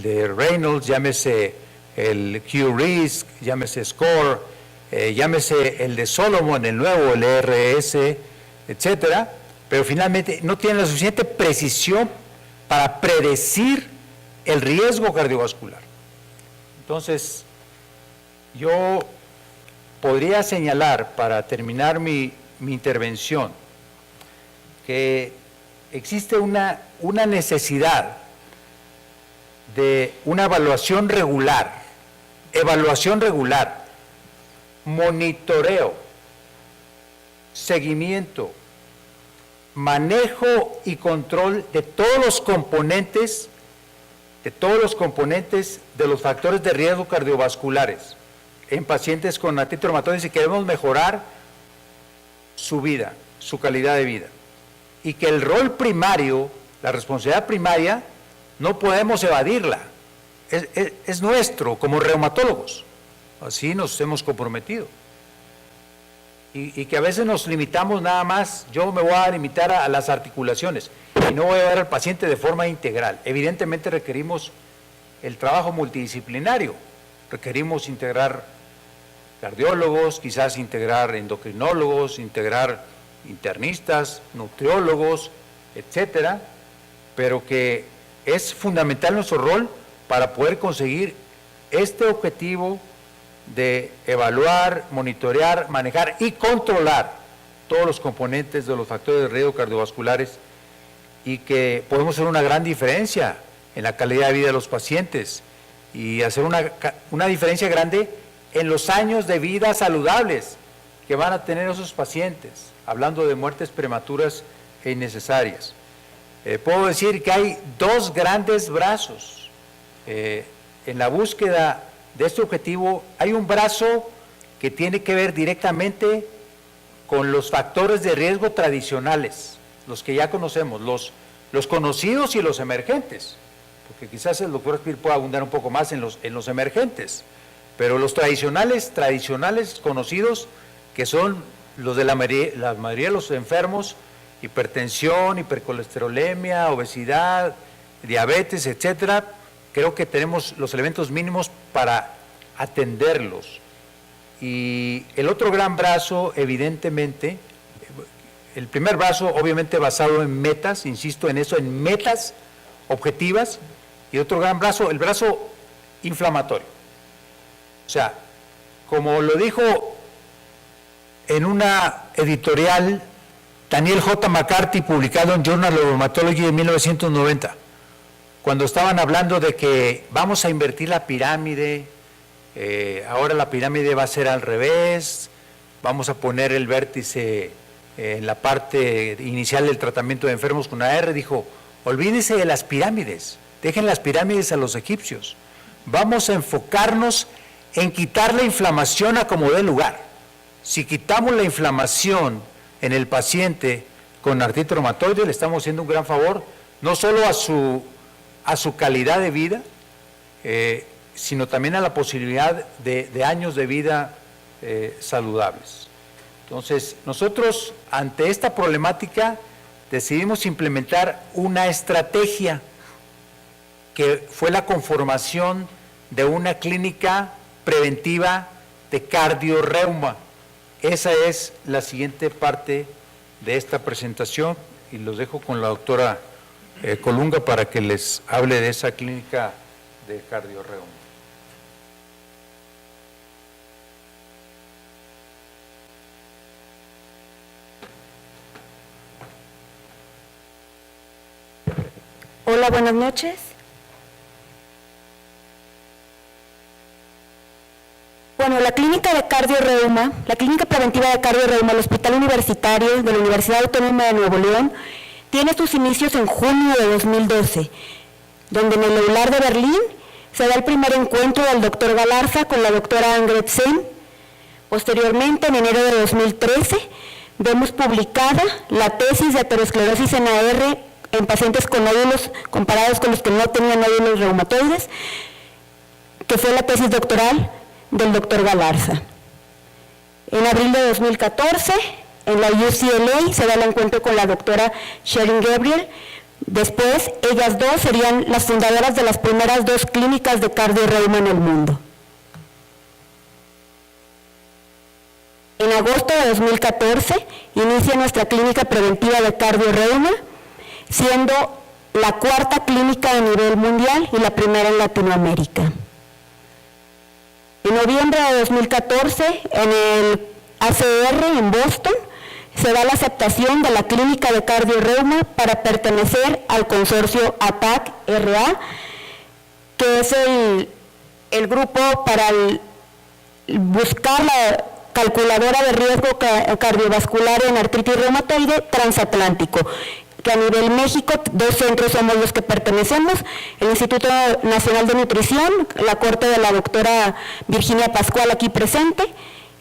de Reynolds, llámese el Q-RISK, llámese SCORE, llámese el de Solomon, el nuevo, el ERS, etcétera, pero finalmente no tienen la suficiente precisión para predecir el riesgo cardiovascular. Entonces, yo podría señalar, para terminar mi intervención, que existe una necesidad de una evaluación regular, monitoreo, seguimiento, manejo y control de todos los componentes de los factores de riesgo cardiovasculares en pacientes con artritis reumatoide si queremos mejorar su vida, su calidad de vida. Y que el rol primario, la responsabilidad primaria, no podemos evadirla. Es nuestro como reumatólogos. Así nos hemos comprometido. Y que a veces nos limitamos nada más, yo me voy a limitar a las articulaciones y no voy a ver al paciente de forma integral. Evidentemente requerimos el trabajo multidisciplinario, requerimos integrar cardiólogos, quizás integrar endocrinólogos, integrar internistas, nutriólogos, etcétera, pero que es fundamental nuestro rol para poder conseguir este objetivo de evaluar, monitorear, manejar y controlar todos los componentes de los factores de riesgo cardiovasculares, y que podemos hacer una gran diferencia en la calidad de vida de los pacientes y hacer una diferencia grande en los años de vida saludables que van a tener esos pacientes, hablando de muertes prematuras e innecesarias. Puedo decir que hay 2 grandes brazos en la búsqueda de este objetivo. Hay un brazo que tiene que ver directamente con los factores de riesgo tradicionales, los que ya conocemos, los conocidos y los emergentes, porque quizás el doctor Espil pueda abundar un poco más en los emergentes, pero los tradicionales conocidos, que son los de la mayoría de los enfermos, hipertensión, hipercolesterolemia, obesidad, diabetes, etcétera, creo que tenemos los elementos mínimos para atenderlos. Y el otro gran brazo, evidentemente, el primer brazo obviamente basado en metas, insisto en eso, en metas objetivas, y otro gran brazo, el brazo inflamatorio. O sea, como lo dijo en una editorial Daniel J. McCarthy, publicado en Journal of Rheumatology en 1990, cuando estaban hablando de que vamos a invertir la pirámide, ahora la pirámide va a ser al revés, vamos a poner el vértice en la parte inicial del tratamiento de enfermos con AR, dijo, olvídense de las pirámides, dejen las pirámides a los egipcios, vamos a enfocarnos en quitar la inflamación a como dé lugar. Si quitamos la inflamación en el paciente con artritis reumatoide, le estamos haciendo un gran favor, no solo a su calidad de vida, sino también a la posibilidad de años de vida saludables. Entonces, nosotros ante esta problemática decidimos implementar una estrategia que fue la conformación de una clínica preventiva de cardiorreuma. Esa es la siguiente parte de esta presentación y los dejo con la doctora Colunga para que les hable de esa clínica de cardiorreuma. Hola, buenas noches. Bueno, la clínica de cardiorreuma, la clínica preventiva de cardiorreuma del Hospital Universitario de la Universidad Autónoma de Nuevo León, tiene sus inicios en junio de 2012, donde en el EULAR de Berlín se da el primer encuentro del doctor Galarza con la doctora Angret Sen. Posteriormente, en enero de 2013, vemos publicada la tesis de aterosclerosis en AR en pacientes con nódulos comparados con los que no tenían nódulos reumatoides, que fue la tesis doctoral del doctor Galarza. En abril de 2014, en la UCLA, se da el encuentro con la doctora Sherin Gabriel. Después, ellas dos serían las fundadoras de las primeras dos clínicas de cardiorreuma en el mundo. En agosto de 2014, inicia nuestra clínica preventiva de cardiorreuma, siendo la cuarta clínica a nivel mundial y la primera en Latinoamérica. En noviembre de 2014, en el ACR en Boston, se da la aceptación de la clínica de cardiorreuma para pertenecer al consorcio ATTAC-RA, que es el grupo para buscar la calculadora de riesgo cardiovascular en artritis reumatoide transatlántico, que a nivel México, dos centros somos los que pertenecemos, el Instituto Nacional de Nutrición, la corte de la doctora Virginia Pascual aquí presente,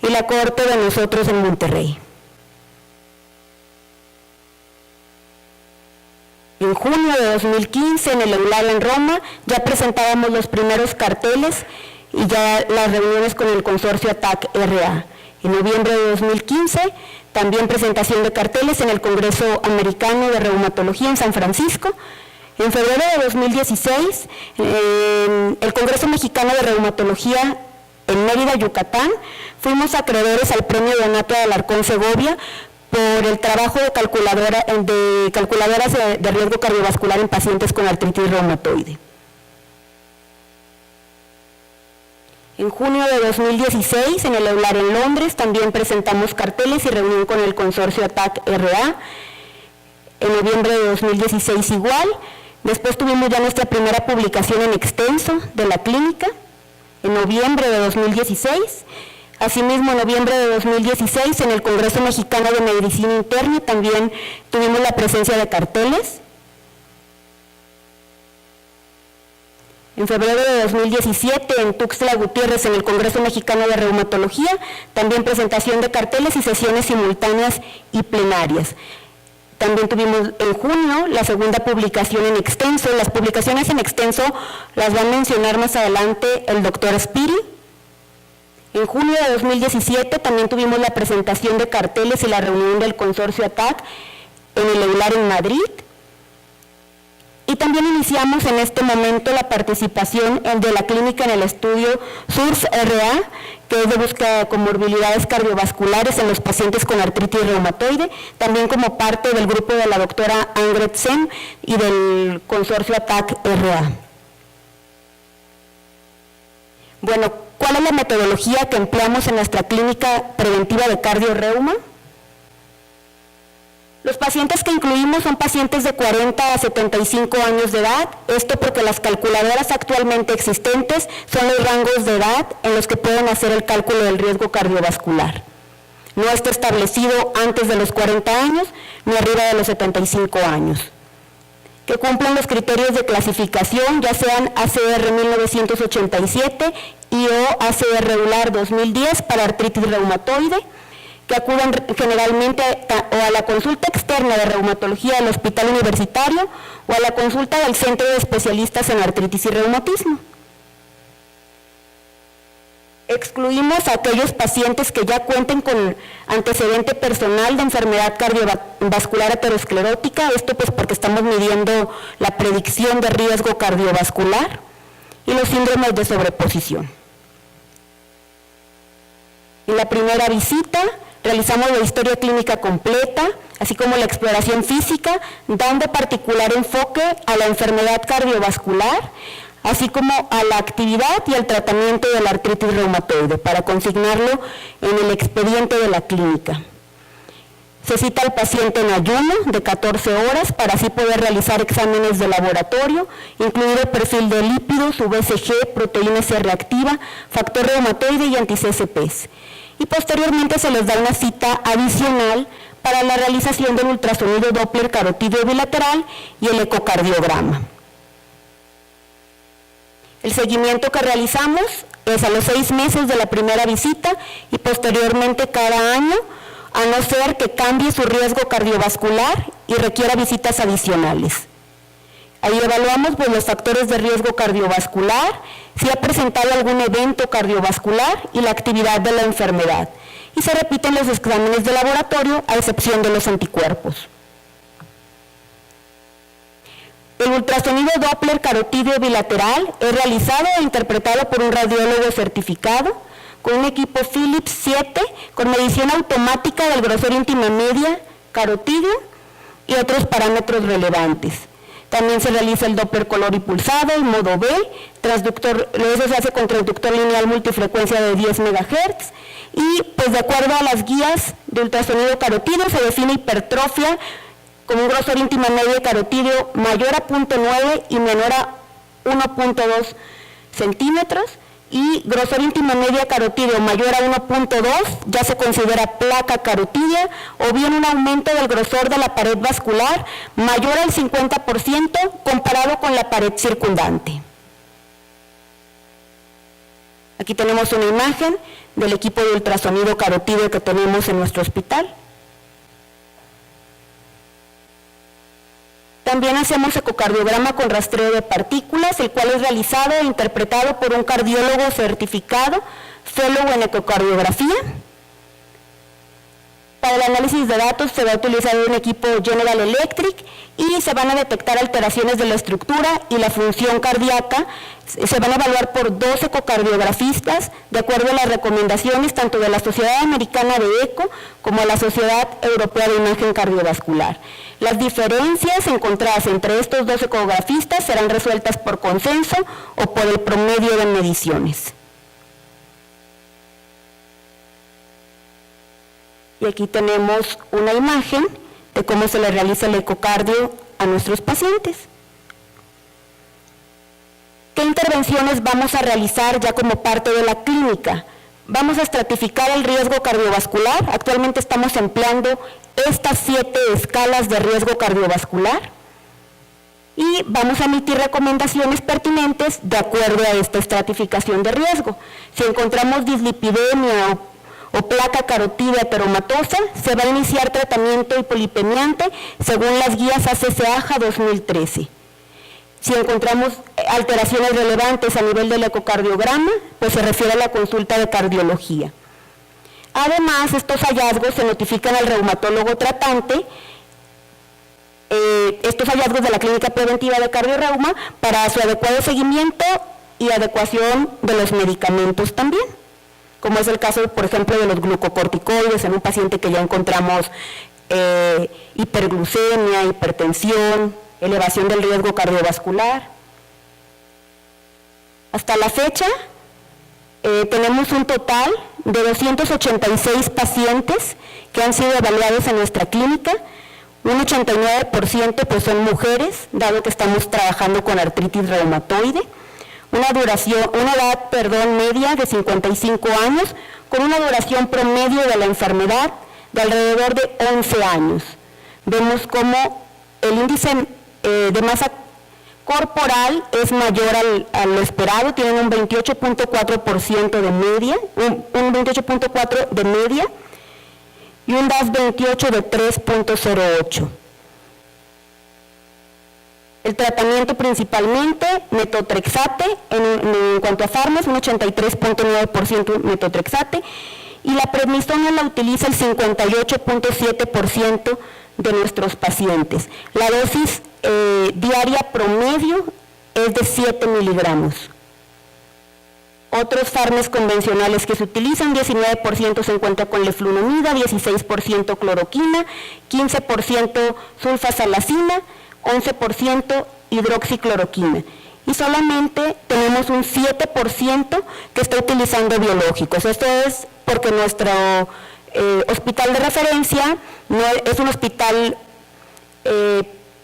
y la corte de nosotros en Monterrey. En junio de 2015, en el EULAR en Roma, ya presentábamos los primeros carteles y ya las reuniones con el consorcio ATTAC-RA. En noviembre de 2015, también presentación de carteles en el Congreso Americano de Reumatología en San Francisco. En febrero de 2016, en el Congreso Mexicano de Reumatología en Mérida, Yucatán, fuimos acreedores al premio Donato de Alarcón Segovia por el trabajo de calculadoras de riesgo cardiovascular en pacientes con artritis reumatoide. En junio de 2016, en el EULAR en Londres, también presentamos carteles y reunión con el consorcio ATTAC-RA. En noviembre de 2016 igual. Después tuvimos ya nuestra primera publicación en extenso de la clínica, en noviembre de 2016. Asimismo, en noviembre de 2016, en el Congreso Mexicano de Medicina Interna, también tuvimos la presencia de carteles. En febrero de 2017, en Tuxtla Gutiérrez, en el Congreso Mexicano de Reumatología, también presentación de carteles y sesiones simultáneas y plenarias. También tuvimos en junio la segunda publicación en extenso. Las publicaciones en extenso las va a mencionar más adelante el doctor Spiri. En junio de 2017 también tuvimos la presentación de carteles y la reunión del consorcio ATAC en el EULAR en Madrid. Y también iniciamos en este momento la participación de la clínica en el estudio SURF-RA, que es de búsqueda de comorbilidades cardiovasculares en los pacientes con artritis reumatoide, también como parte del grupo de la doctora Angret Sen y del consorcio ATAC-RA. Bueno, ¿cuál es la metodología que empleamos en nuestra clínica preventiva de cardio-reuma? Los pacientes que incluimos son pacientes de 40 a 75 años de edad, esto porque las calculadoras actualmente existentes son los rangos de edad en los que pueden hacer el cálculo del riesgo cardiovascular. No está establecido antes de los 40 años ni arriba de los 75 años. Que cumplan los criterios de clasificación, ya sean ACR 1987 y o ACR EULAR 2010 para artritis reumatoide, que acudan generalmente o a la consulta externa de reumatología del hospital universitario o a la consulta del centro de especialistas en artritis y reumatismo. Excluimos a aquellos pacientes que ya cuenten con antecedente personal de enfermedad cardiovascular aterosclerótica, esto pues porque estamos midiendo la predicción de riesgo cardiovascular, y los síndromes de sobreposición. En la primera visita realizamos la historia clínica completa, así como la exploración física, dando particular enfoque a la enfermedad cardiovascular, así como a la actividad y al tratamiento de la artritis reumatoide, para consignarlo en el expediente de la clínica. Se cita al paciente en ayuno de 14 horas para así poder realizar exámenes de laboratorio, incluido el perfil de lípidos, su BCG, proteína C reactiva, factor reumatoide y anti-CCPs. Y posteriormente se les da una cita adicional para la realización del ultrasonido Doppler carotídeo bilateral y el ecocardiograma. El seguimiento que realizamos es a los 6 meses de la primera visita y posteriormente cada año, a no ser que cambie su riesgo cardiovascular y requiera visitas adicionales. Ahí evaluamos pues, los factores de riesgo cardiovascular, si ha presentado algún evento cardiovascular y la actividad de la enfermedad. Y se repiten los exámenes de laboratorio a excepción de los anticuerpos. El ultrasonido Doppler carotídeo bilateral es realizado e interpretado por un radiólogo certificado con un equipo Philips 7 con medición automática del grosor íntima media, carotídeo y otros parámetros relevantes. También se realiza el Doppler color y pulsado, el modo B, eso se hace con transductor lineal multifrecuencia de 10 MHz y pues de acuerdo a las guías de ultrasonido carotídeo se define hipertrofia con un grosor íntima media carotídeo mayor a 0.9 y menor a 1.2 centímetros y grosor íntima media carotídeo mayor a 1.2 ya se considera placa carotídea o bien un aumento del grosor de la pared vascular mayor al 50% comparado con la pared circundante. Aquí tenemos una imagen del equipo de ultrasonido carotídeo que tenemos en nuestro hospital. También hacemos ecocardiograma con rastreo de partículas, el cual es realizado e interpretado por un cardiólogo certificado, fellow en ecocardiografía. Para el análisis de datos se va a utilizar un equipo General Electric y se van a detectar alteraciones de la estructura y la función cardíaca. Se van a evaluar por 2 ecocardiografistas de acuerdo a las recomendaciones tanto de la Sociedad Americana de Eco como de la Sociedad Europea de Imagen Cardiovascular. Las diferencias encontradas entre estos 2 ecografistas serán resueltas por consenso o por el promedio de mediciones. Y aquí tenemos una imagen de cómo se le realiza el ecocardio a nuestros pacientes. ¿Qué intervenciones vamos a realizar ya como parte de la clínica? Vamos a estratificar el riesgo cardiovascular. Actualmente estamos empleando estas 7 escalas de riesgo cardiovascular. y vamos a emitir recomendaciones pertinentes de acuerdo a esta estratificación de riesgo. Si encontramos dislipidemia o placa carotídea heteromatosa, se va a iniciar tratamiento hipolipemiante según las guías ACC-AJA 2013. Si encontramos alteraciones relevantes a nivel del ecocardiograma, pues se refiere a la consulta de cardiología. Además, estos hallazgos se notifican al reumatólogo tratante, estos hallazgos de la clínica preventiva de cardiorreuma, para su adecuado seguimiento y adecuación de los medicamentos también, como es el caso, por ejemplo, de los glucocorticoides en un paciente que ya encontramos hiperglucemia, hipertensión, elevación del riesgo cardiovascular. Hasta la fecha, tenemos un total de 286 pacientes que han sido evaluados en nuestra clínica. Un 89% pues son mujeres, dado que estamos trabajando con artritis reumatoide. Una edad media de 55 años, con una duración promedio de la enfermedad de alrededor de 11 años. Vemos cómo el índice de masa corporal es mayor a lo esperado, tienen un 28.4% de media, un 28.4 de media y un DAS28 de 3.08. El tratamiento principalmente metotrexate, en cuanto a fármacos, un 83.9% metotrexate, y la prednisona la utiliza el 58.7% de nuestros pacientes. La dosis diaria promedio es de 7 miligramos. Otros fármacos convencionales que se utilizan, 19% se encuentra con leflunomida, 16% cloroquina, 15% sulfasalacina, 11% hidroxicloroquina. Y solamente tenemos un 7% que está utilizando biológicos. Esto es porque nuestro hospital de referencia no es un hospital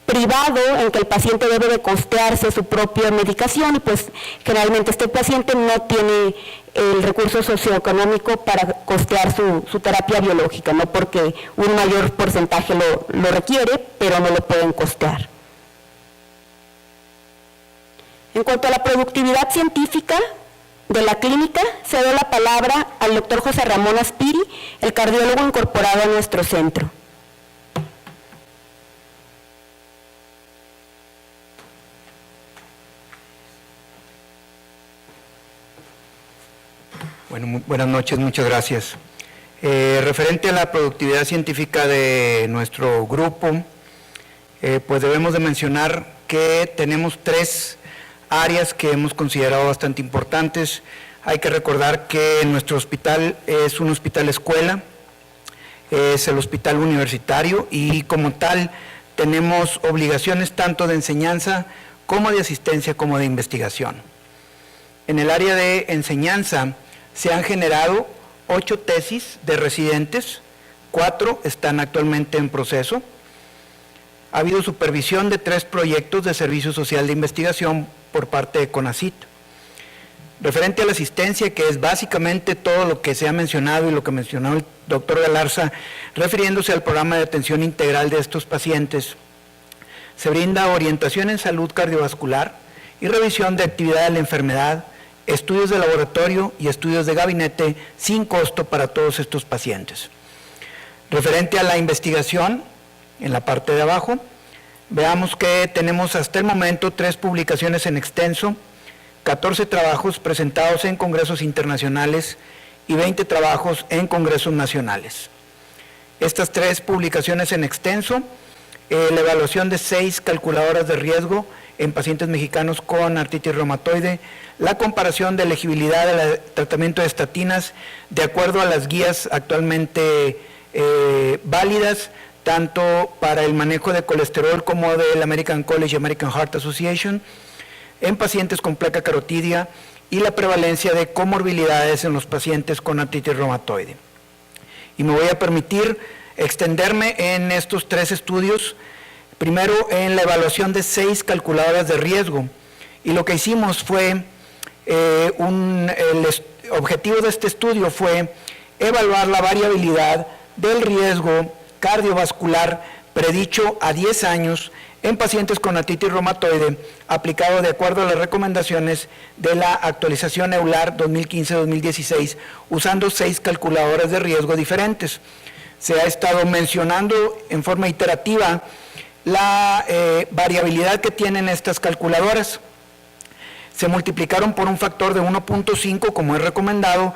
privado en que el paciente debe de costearse su propia medicación, y pues generalmente este paciente no tiene el recurso socioeconómico para costear su terapia biológica, no porque un mayor porcentaje lo requiere, pero no lo pueden costear. En cuanto a la productividad científica de la clínica, cedo la palabra al doctor José Ramón Aspiri, el cardiólogo incorporado a nuestro centro. Bueno, buenas noches, muchas gracias. Referente a la productividad científica de nuestro grupo, pues debemos de mencionar que tenemos 3 áreas que hemos considerado bastante importantes. Hay que recordar que nuestro hospital es un hospital escuela, es el hospital universitario, y como tal tenemos obligaciones tanto de enseñanza como de asistencia como de investigación. En el área de enseñanza se han generado 8 tesis de residentes, 4 están actualmente en proceso. Ha habido supervisión de 3 proyectos de servicio social de investigación por parte de CONACYT. Referente a la asistencia, que es básicamente todo lo que se ha mencionado y lo que mencionó el doctor Galarza, refiriéndose al programa de atención integral de estos pacientes, se brinda orientación en salud cardiovascular y revisión de actividad de la enfermedad, estudios de laboratorio y estudios de gabinete sin costo para todos estos pacientes. Referente a la investigación, en la parte de abajo, veamos que tenemos hasta el momento 3 publicaciones en extenso, 14 trabajos presentados en congresos internacionales y 20 trabajos en congresos nacionales. Estas 3 publicaciones en extenso, la evaluación de 6 calculadoras de riesgo en pacientes mexicanos con artritis reumatoide, la comparación de elegibilidad del tratamiento de estatinas de acuerdo a las guías actualmente válidas, tanto para el manejo de colesterol como del American College y American Heart Association, en pacientes con placa carotídea, y la prevalencia de comorbilidades en los pacientes con artritis reumatoide. Y me voy a permitir extenderme en estos 3 estudios, primero en la evaluación de 6 calculadoras de riesgo, y lo que hicimos fue, el objetivo de este estudio fue evaluar la variabilidad del riesgo cardiovascular predicho a 10 años en pacientes con artritis reumatoide, aplicado de acuerdo a las recomendaciones de la actualización EULAR 2015-2016, usando 6 calculadoras de riesgo diferentes. Se ha estado mencionando en forma iterativa la variabilidad que tienen estas calculadoras. Se multiplicaron por un factor de 1.5, como es recomendado,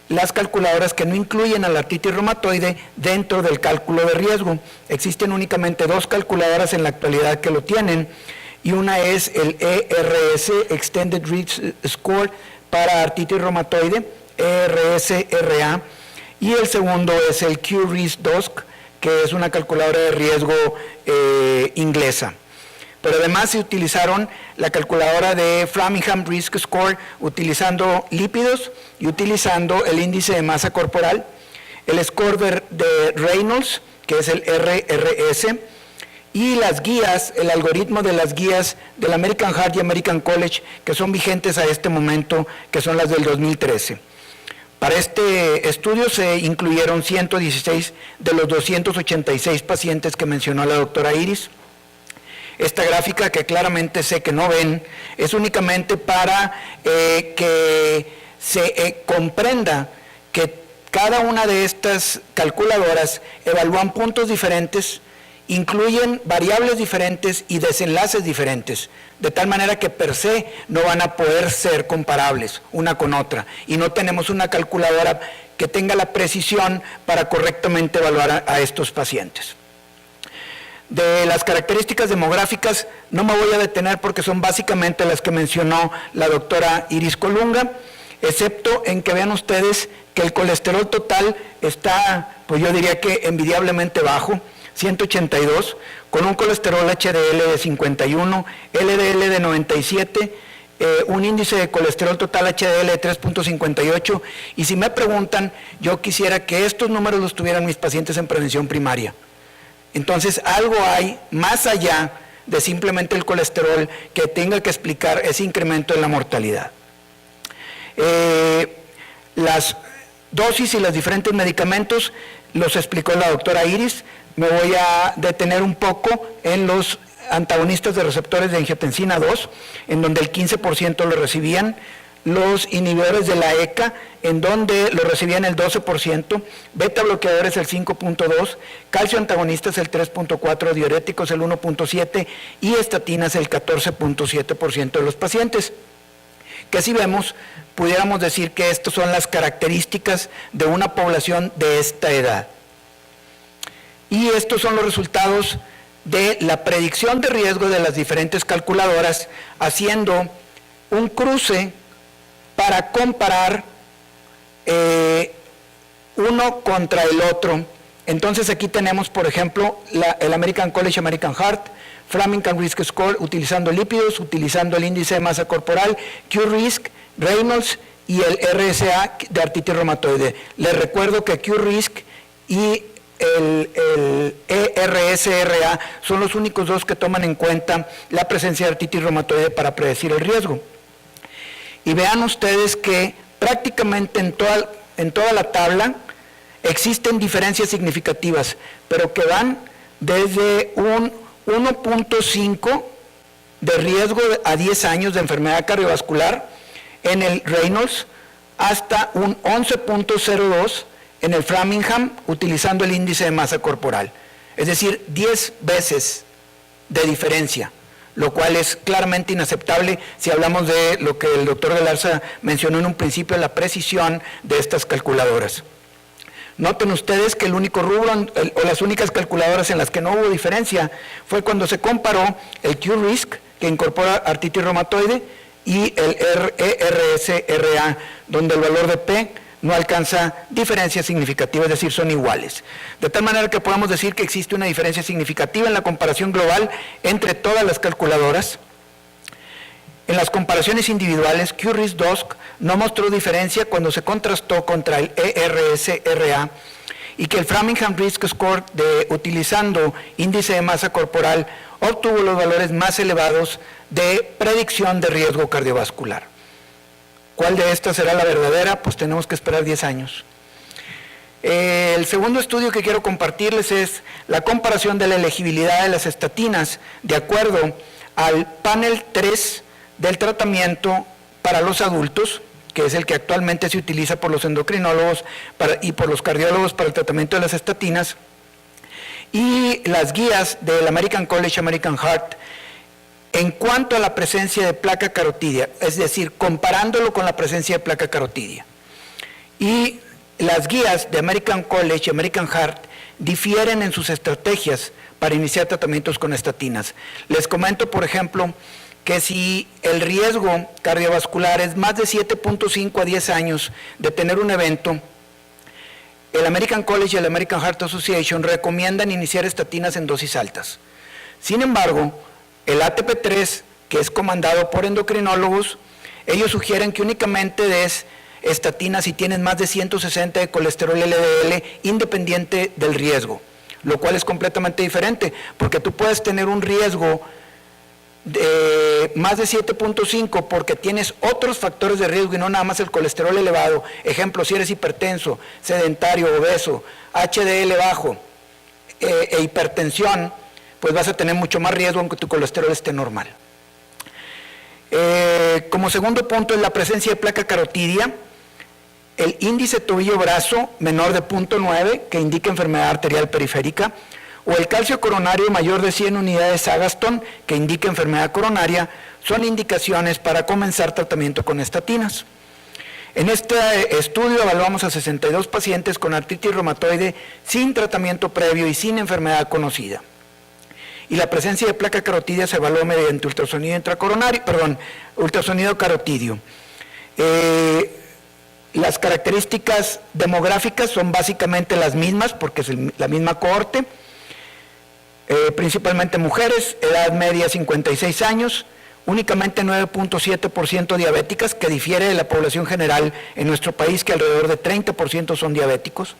las calculadoras que no incluyen a la artritis reumatoide dentro del cálculo de riesgo. Existen únicamente 2 calculadoras en la actualidad que lo tienen, y una es el ERS, Extended Risk Score, para artritis reumatoide, ERS-RA, y el segundo es el Q-RIS-DOSC, que es una calculadora de riesgo inglesa. Pero además se utilizaron la calculadora de Framingham Risk Score, utilizando lípidos y utilizando el índice de masa corporal, el score de Reynolds, que es el RRS, y las guías, el algoritmo de las guías del American Heart y American College, que son vigentes a este momento, que son las del 2013. Para este estudio se incluyeron 116 de los 286 pacientes que mencionó la doctora Iris. Esta gráfica, que claramente sé que no ven, es únicamente para que se comprenda que cada una de estas calculadoras evalúan puntos diferentes, incluyen variables diferentes y desenlaces diferentes, de tal manera que per se no van a poder ser comparables una con otra, y no tenemos una calculadora que tenga la precisión para correctamente evaluar a estos pacientes. De las características demográficas no me voy a detener porque son básicamente las que mencionó la doctora Iris Colunga, excepto en que vean ustedes que el colesterol total está, pues yo diría que envidiablemente bajo, 182, con un colesterol HDL de 51, LDL de 97, un índice de colesterol total HDL de 3.58, y si me preguntan, yo quisiera que estos números los tuvieran mis pacientes en prevención primaria. Entonces algo hay más allá de simplemente el colesterol que tenga que explicar ese incremento en la mortalidad. Las dosis y los diferentes medicamentos los explicó la doctora Iris. Me voy a detener un poco en los antagonistas de receptores de angiotensina 2, en donde el 15% lo recibían, los inhibidores de la ECA, en donde lo recibían el 12%, beta bloqueadores el 5.2%, calcio antagonistas el 3.4%, diuréticos el 1.7% y estatinas el 14.7% de los pacientes. Que si vemos, pudiéramos decir que estas son las características de una población de esta edad. Y estos son los resultados de la predicción de riesgo de las diferentes calculadoras, haciendo un cruce para comparar uno contra el otro. Entonces aquí tenemos, por ejemplo, el American College American Heart, Framingham Risk Score, utilizando lípidos, utilizando el índice de masa corporal, Q-RISK, Reynolds y el RSA de artritis reumatoide. Les recuerdo que Q-RISK y el ERS-RA son los únicos 2 que toman en cuenta la presencia de artritis reumatoide para predecir el riesgo. Y vean ustedes que prácticamente en toda la tabla existen diferencias significativas, pero que van desde un 1.5 de riesgo a 10 años de enfermedad cardiovascular en el Reynolds hasta un 11.02 en el Framingham, utilizando el índice de masa corporal. Es decir, 10 veces de diferencia, lo cual es claramente inaceptable si hablamos de lo que el doctor Galarza mencionó en un principio, la precisión de estas calculadoras. Noten ustedes que el único rubro o las únicas calculadoras en las que no hubo diferencia fue cuando se comparó el Q-RISK, que incorpora artritis reumatoide, y el ERS-RA, donde el valor de P no alcanza diferencia significativa, es decir, son iguales. De tal manera que podemos decir que existe una diferencia significativa en la comparación global entre todas las calculadoras. En las comparaciones individuales, Q-RIS-DOSC no mostró diferencia cuando se contrastó contra el ERS-RA, y que el Framingham Risk Score, utilizando índice de masa corporal, obtuvo los valores más elevados de predicción de riesgo cardiovascular. ¿Cuál de estas será la verdadera? Pues tenemos que esperar 10 años. El segundo estudio que quiero compartirles es la comparación de la elegibilidad de las estatinas de acuerdo al panel 3 del tratamiento para los adultos, que es el que actualmente se utiliza por los endocrinólogos y por los cardiólogos para el tratamiento de las estatinas, y las guías del American College American Heart en cuanto a la presencia de placa carotidia, es decir, comparándolo con la presencia de placa carotidia. Y las guías de American College y American Heart difieren en sus estrategias para iniciar tratamientos con estatinas. Les comento, por ejemplo, que si el riesgo cardiovascular es más de 7.5 a 10 años de tener un evento, el American College y el American Heart Association recomiendan iniciar estatinas en dosis altas. Sin embargo, el ATP3, que es comandado por endocrinólogos, ellos sugieren que únicamente des estatinas si tienes más de 160 de colesterol LDL independiente del riesgo, lo cual es completamente diferente, porque tú puedes tener un riesgo de más de 7.5 porque tienes otros factores de riesgo y no nada más el colesterol elevado. Ejemplo, si eres hipertenso, sedentario, obeso, HDL bajo e hipertensión, pues vas a tener mucho más riesgo aunque tu colesterol esté normal. Como segundo punto es la presencia de placa carotidia, el índice tobillo-brazo menor de 0.9 que indica enfermedad arterial periférica, o el calcio coronario mayor de 100 unidades Agaston, que indica enfermedad coronaria, son indicaciones para comenzar tratamiento con estatinas. En este estudio evaluamos a 62 pacientes con artritis reumatoide sin tratamiento previo y sin enfermedad conocida. Y la presencia de placa carotidia se evaluó mediante ultrasonido ultrasonido carotidio. Las características demográficas son básicamente las mismas, porque es la misma cohorte. Principalmente mujeres, edad media 56 años, únicamente 9.7% diabéticas, que difiere de la población general en nuestro país, que alrededor de 30% son diabéticos.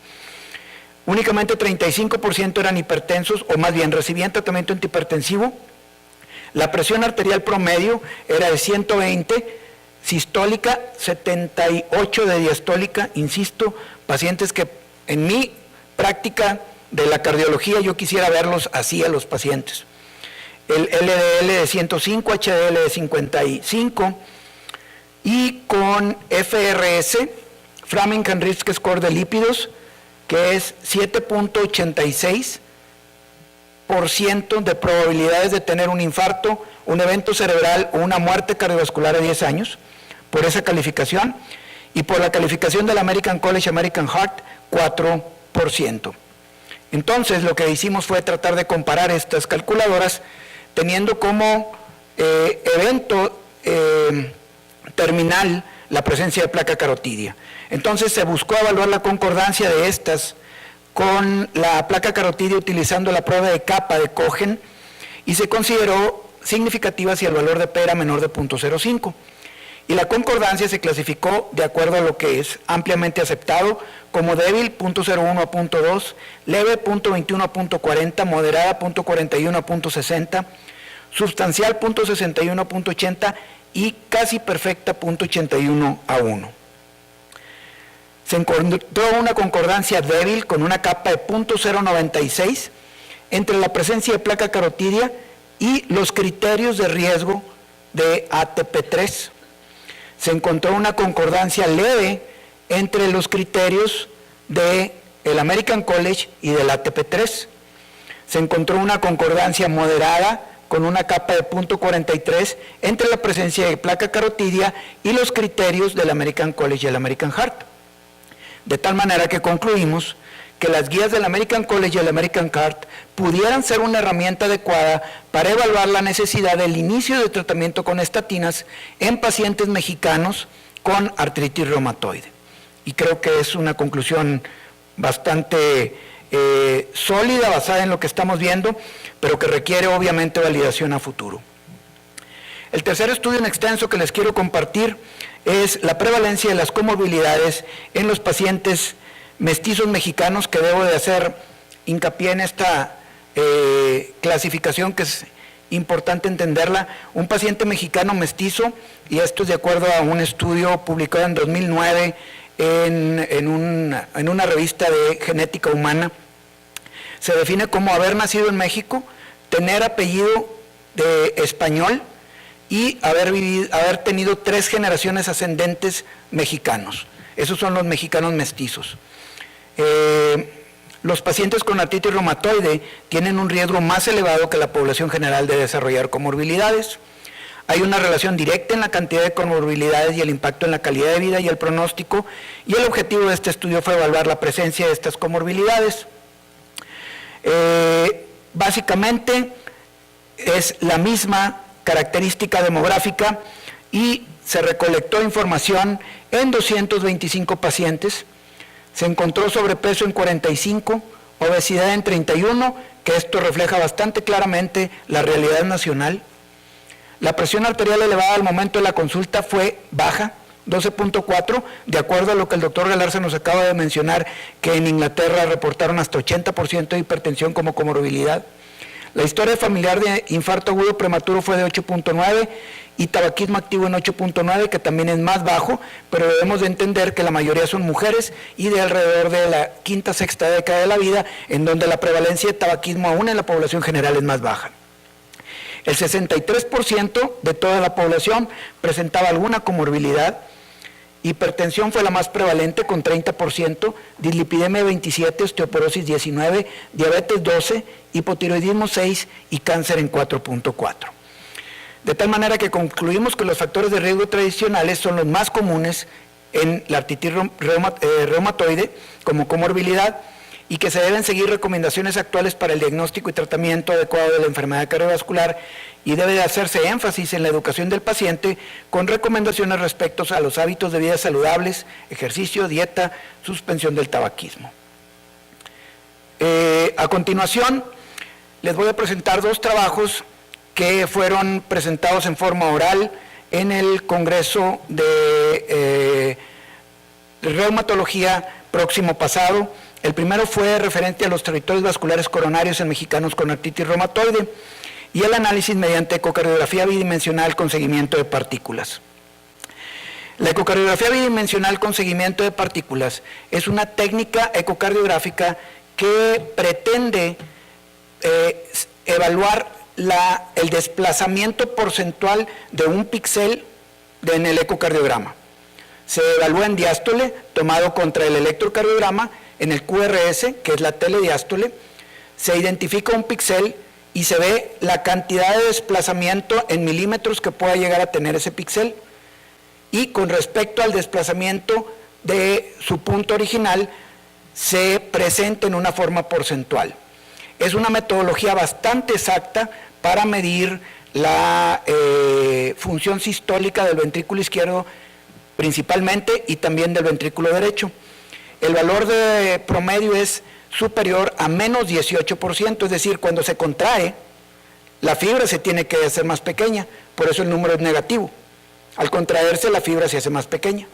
Únicamente 35% eran hipertensos, o más bien recibían tratamiento antihipertensivo. La presión arterial promedio era de 120, sistólica 78 de diastólica, insisto, pacientes que en mi práctica de la cardiología yo quisiera verlos así a los pacientes. El LDL de 105, HDL de 55 y con FRS, Framingham Risk Score de lípidos, que es 7.86% de probabilidades de tener un infarto, un evento cerebral o una muerte cardiovascular a 10 años, por esa calificación, y por la calificación del American College American Heart, 4%. Entonces, lo que hicimos fue tratar de comparar estas calculadoras teniendo como evento terminal la presencia de placa carotidia. Entonces, se buscó evaluar la concordancia de estas con la placa carotidia utilizando la prueba de capa de Cohen y se consideró significativa si el valor de P era menor de 0.05. Y la concordancia se clasificó de acuerdo a lo que es ampliamente aceptado como débil 0.01 a 0.2, leve 0.21 a 0.40, moderada 0.41 a 0.60, sustancial 0.61 a 0.80 y casi perfecta 0.81 a 1. Se encontró una concordancia débil con una capa de 0.096 entre la presencia de placa carotidia y los criterios de riesgo de ATP3. Se encontró una concordancia leve entre los criterios del American College y del ATP3. Se encontró una concordancia moderada con una capa de 0.43 entre la presencia de placa carotidia y los criterios del American College y el American Heart. De tal manera que concluimos que las guías del American College y el American Heart pudieran ser una herramienta adecuada para evaluar la necesidad del inicio de tratamiento con estatinas en pacientes mexicanos con artritis reumatoide. Y creo que es una conclusión bastante sólida, basada en lo que estamos viendo, pero que requiere obviamente validación a futuro. El tercer estudio en extenso que les quiero compartir es la prevalencia de las comorbilidades en los pacientes mestizos mexicanos, que debo de hacer hincapié en esta clasificación que es importante entenderla. Un paciente mexicano mestizo, y esto es de acuerdo a un estudio publicado en 2009 en una revista de genética humana. Se define como haber nacido en México, tener apellido de español y haber tenido 3 generaciones ascendentes mexicanos. Esos son los mexicanos mestizos. Los pacientes con artritis reumatoide tienen un riesgo más elevado que la población general de desarrollar comorbilidades. Hay una relación directa en la cantidad de comorbilidades y el impacto en la calidad de vida y el pronóstico, y el objetivo de este estudio fue evaluar la presencia de estas comorbilidades. Básicamente es la misma característica demográfica y se recolectó información en 225 pacientes. Se encontró sobrepeso en 45, obesidad en 31, que esto refleja bastante claramente la realidad nacional. La presión arterial elevada al momento de la consulta fue baja, 12.4, de acuerdo a lo que el doctor Galarza nos acaba de mencionar, que en Inglaterra reportaron hasta 80% de hipertensión como comorbilidad. La historia familiar de infarto agudo prematuro fue de 8.9 y tabaquismo activo en 8.9, que también es más bajo, pero debemos de entender que la mayoría son mujeres y de alrededor de la quinta, sexta década de la vida, en donde la prevalencia de tabaquismo aún en la población general es más baja. El 63% de toda la población presentaba alguna comorbilidad. Hipertensión fue la más prevalente con 30%, dislipidemia 27, osteoporosis 19, diabetes 12, hipotiroidismo 6 y cáncer en 4.4. De tal manera que concluimos que los factores de riesgo tradicionales son los más comunes en la artritis reumatoide como comorbilidad, y que se deben seguir recomendaciones actuales para el diagnóstico y tratamiento adecuado de la enfermedad cardiovascular, y debe de hacerse énfasis en la educación del paciente con recomendaciones respecto a los hábitos de vida saludables, ejercicio, dieta, suspensión del tabaquismo. A continuación, les voy a presentar 2 trabajos que fueron presentados en forma oral en el Congreso de Reumatología próximo pasado. El primero fue referente a los territorios vasculares coronarios en mexicanos con artritis reumatoide y el análisis mediante ecocardiografía bidimensional con seguimiento de partículas. La ecocardiografía bidimensional con seguimiento de partículas es una técnica ecocardiográfica que pretende evaluar el desplazamiento porcentual de un píxel en el ecocardiograma. Se evalúa en diástole tomado contra el electrocardiograma, en el QRS, que es la telediástole, se identifica un píxel y se ve la cantidad de desplazamiento en milímetros que pueda llegar a tener ese píxel, y con respecto al desplazamiento de su punto original se presenta en una forma porcentual. Es una metodología bastante exacta para medir la función sistólica del ventrículo izquierdo principalmente y también del ventrículo derecho. El valor de promedio es superior a menos 18%, es decir, cuando se contrae, la fibra se tiene que hacer más pequeña, por eso el número es negativo. Al contraerse, la fibra se hace más pequeña.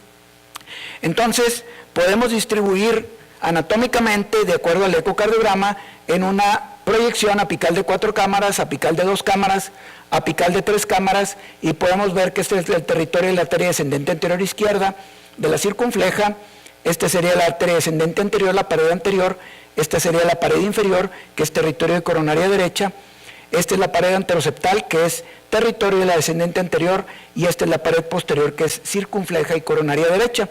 Entonces, podemos distribuir anatómicamente, de acuerdo al ecocardiograma, en una proyección apical de 4 cámaras, apical de 2 cámaras, apical de 3 cámaras, y podemos ver que este es el territorio de la arteria descendente anterior izquierda, de la circunfleja. Esta sería la arteria descendente anterior, la pared anterior. Esta sería la pared inferior, que es territorio de coronaria derecha. Esta es la pared anteroseptal, que es territorio de la descendente anterior, y esta es la pared posterior, que es circunfleja y coronaria derecha.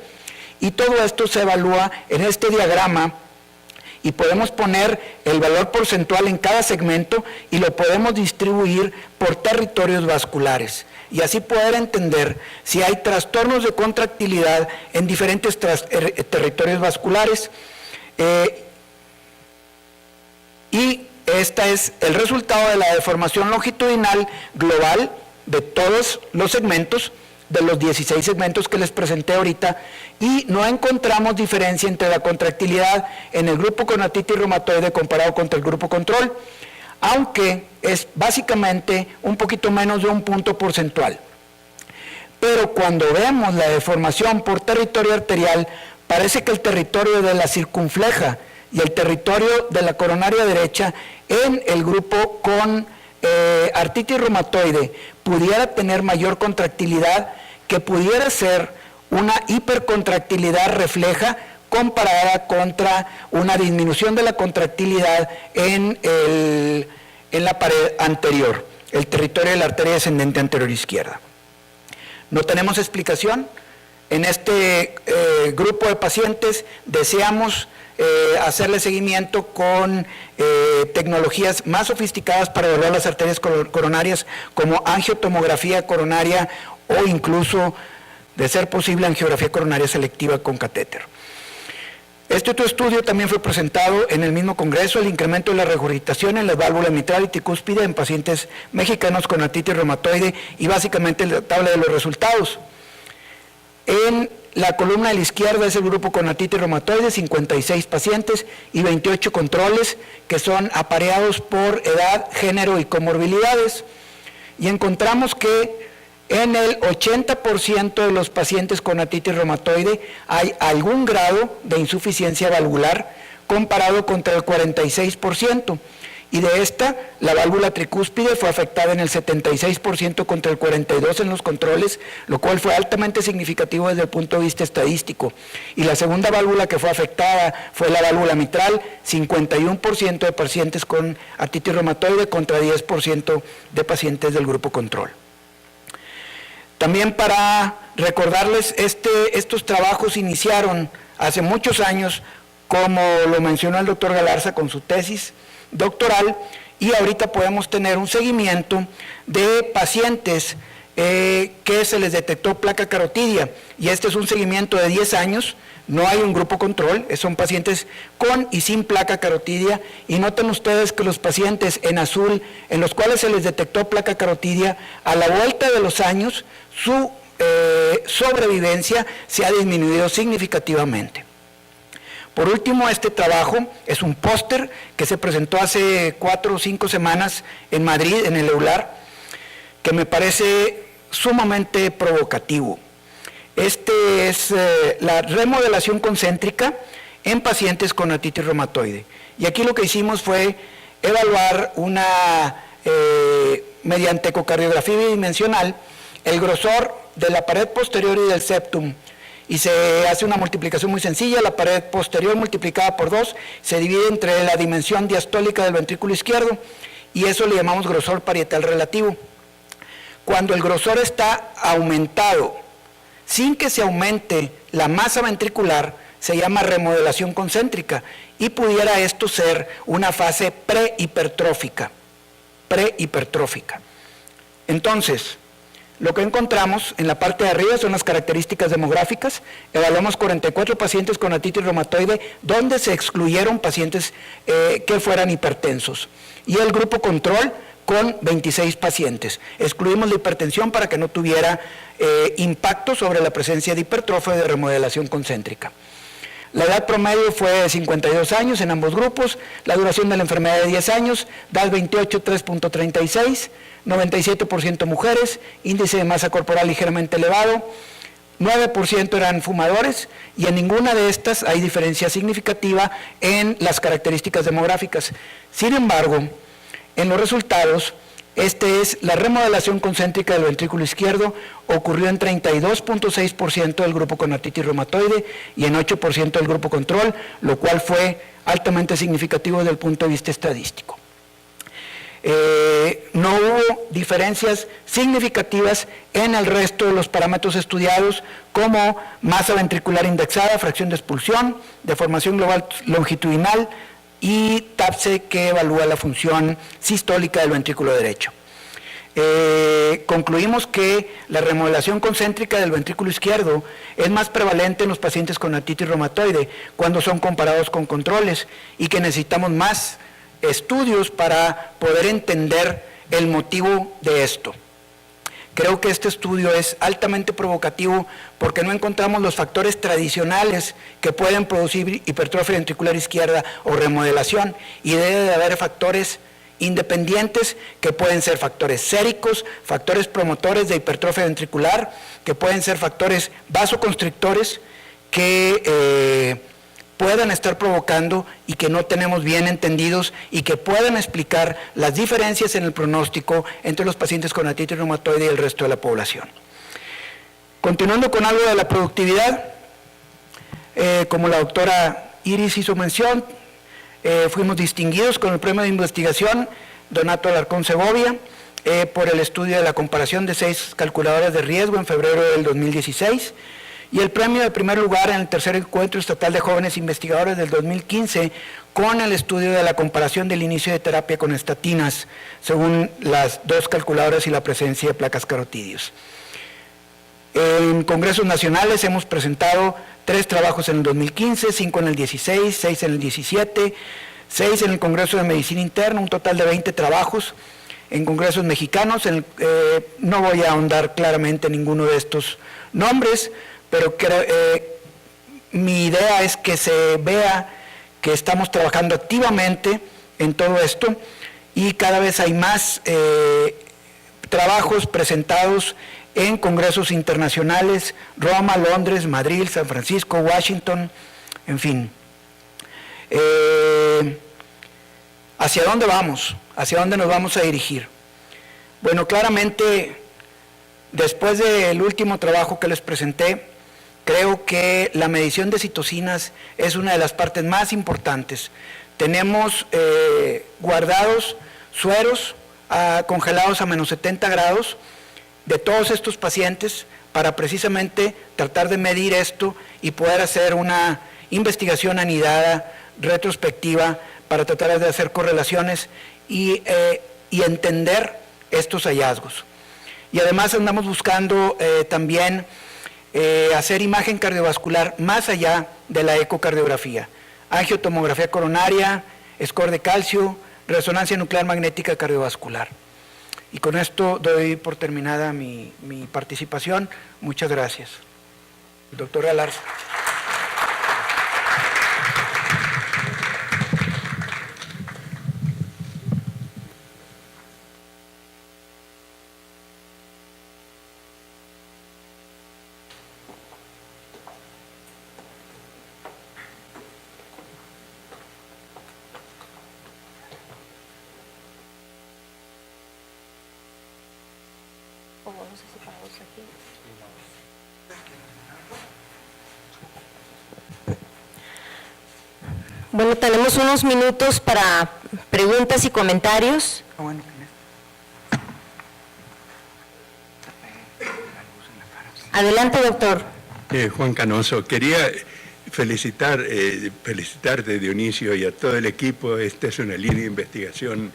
Y todo esto se evalúa en este diagrama, y podemos poner el valor porcentual en cada segmento y lo podemos distribuir por territorios vasculares, y así poder entender si hay trastornos de contractilidad en diferentes territorios vasculares. Y este es el resultado de la deformación longitudinal global de todos los segmentos, de los 16 segmentos que les presenté ahorita, y no encontramos diferencia entre la contractilidad en el grupo con artritis reumatoide comparado contra el grupo control, aunque es básicamente un poquito menos de un punto porcentual. Pero cuando vemos la deformación por territorio arterial, parece que el territorio de la circunfleja y el territorio de la coronaria derecha en el grupo con artritis reumatoide pudiera tener mayor contractilidad, que pudiera ser una hipercontractilidad refleja comparada contra una disminución de la contractilidad en la pared anterior, el territorio de la arteria descendente anterior izquierda. No tenemos explicación. En este grupo de pacientes deseamos hacerle seguimiento con tecnologías más sofisticadas para evaluar las arterias coronarias, como angiotomografía coronaria o incluso, de ser posible, angiografía coronaria selectiva con catéter. Este otro estudio también fue presentado en el mismo congreso, el incremento de la regurgitación en la válvula mitral y tricúspide en pacientes mexicanos con artritis reumatoide, y básicamente la tabla de los resultados. En la columna de la izquierda es el grupo con artritis reumatoide, 56 pacientes y 28 controles que son apareados por edad, género y comorbilidades. Y encontramos que en el 80% de los pacientes con artritis reumatoide hay algún grado de insuficiencia valvular, comparado contra el 46%. Y de esta, la válvula tricúspide fue afectada en el 76% contra el 42% en los controles, lo cual fue altamente significativo desde el punto de vista estadístico. Y la segunda válvula que fue afectada fue la válvula mitral, 51% de pacientes con artritis reumatoide contra 10% de pacientes del grupo control. También para recordarles, estos trabajos iniciaron hace muchos años, como lo mencionó el doctor Galarza con su tesis doctoral, y ahorita podemos tener un seguimiento de pacientes que se les detectó placa carotidia, y este es un seguimiento de 10 años, no hay un grupo control, son pacientes con y sin placa carotidia, y noten ustedes que los pacientes en azul, en los cuales se les detectó placa carotidia, a la vuelta de los años, su sobrevivencia se ha disminuido significativamente. Por último, este trabajo es un póster que se presentó hace 4 o 5 semanas en Madrid, en el EULAR, que me parece sumamente provocativo. Este es la remodelación concéntrica en pacientes con artritis reumatoide. Y aquí lo que hicimos fue evaluar mediante ecocardiografía bidimensional el grosor de la pared posterior y del septum. Y se hace una multiplicación muy sencilla, la pared posterior multiplicada por 2 se divide entre la dimensión diastólica del ventrículo izquierdo, y eso le llamamos grosor parietal relativo. Cuando el grosor está aumentado, sin que se aumente la masa ventricular, se llama remodelación concéntrica, y pudiera esto ser una fase prehipertrófica. Entonces, lo que encontramos en la parte de arriba son las características demográficas. Evaluamos 44 pacientes con artritis reumatoide, donde se excluyeron pacientes que fueran hipertensos. Y el grupo control con 26 pacientes. Excluimos la hipertensión para que no tuviera impacto sobre la presencia de hipertrofia de remodelación concéntrica. La edad promedio fue de 52 años en ambos grupos, la duración de la enfermedad de 10 años, DAS 28, 3.36, 97% mujeres, índice de masa corporal ligeramente elevado, 9% eran fumadores, y en ninguna de estas hay diferencia significativa en las características demográficas. Sin embargo, en los resultados, la remodelación concéntrica del ventrículo izquierdo ocurrió en 32.6% del grupo con artritis reumatoide y en 8% del grupo control, lo cual fue altamente significativo desde el punto de vista estadístico. No hubo diferencias significativas en el resto de los parámetros estudiados, como masa ventricular indexada, fracción de expulsión, deformación global longitudinal y TAPSE, que evalúa la función sistólica del ventrículo derecho. Concluimos que la remodelación concéntrica del ventrículo izquierdo es más prevalente en los pacientes con artritis reumatoide cuando son comparados con controles, y que necesitamos más estudios para poder entender el motivo de esto. Creo que este estudio es altamente provocativo porque no encontramos los factores tradicionales que pueden producir hipertrofia ventricular izquierda o remodelación, y debe de haber factores independientes que pueden ser factores séricos, factores promotores de hipertrofia ventricular, que pueden ser factores vasoconstrictores que puedan estar provocando y que no tenemos bien entendidos, y que puedan explicar las diferencias en el pronóstico entre los pacientes con artritis reumatoide y el resto de la población. Continuando con algo de la productividad, como la doctora Iris hizo mención, fuimos distinguidos con el premio de investigación Donato Alarcón Segovia por el estudio de la comparación de 6 calculadoras de riesgo en febrero del 2016 y el premio de primer lugar en el tercer encuentro estatal de jóvenes investigadores del 2015 con el estudio de la comparación del inicio de terapia con estatinas según las 2 calculadoras y la presencia de placas carotidios. En congresos nacionales hemos presentado 3 trabajos en el 2015, 5 en el 16, 6 en el 17, 6 en el Congreso de Medicina Interna, un total de 20 trabajos en congresos mexicanos. No voy a ahondar claramente en ninguno de estos nombres, pero mi idea es que se vea que estamos trabajando activamente en todo esto y cada vez hay más trabajos presentados en congresos internacionales, Roma, Londres, Madrid, San Francisco, Washington, en fin. ¿Hacia dónde vamos? ¿Hacia dónde nos vamos a dirigir? Bueno, claramente, después del último trabajo que les presenté, creo que la medición de citocinas es una de las partes más importantes. Tenemos guardados sueros congelados a menos 70 grados, de todos estos pacientes para precisamente tratar de medir esto y poder hacer una investigación anidada, retrospectiva, para tratar de hacer correlaciones y entender estos hallazgos. Y además andamos buscando también hacer imagen cardiovascular más allá de la ecocardiografía, angiotomografía coronaria, score de calcio, resonancia nuclear magnética cardiovascular. Y con esto doy por terminada mi participación. Muchas gracias. Doctor Galarza. Bueno, tenemos unos minutos para preguntas y comentarios. Adelante, doctor. Juan Canoso, quería felicitarte, Dionisio, y a todo el equipo. Esta es una línea de investigación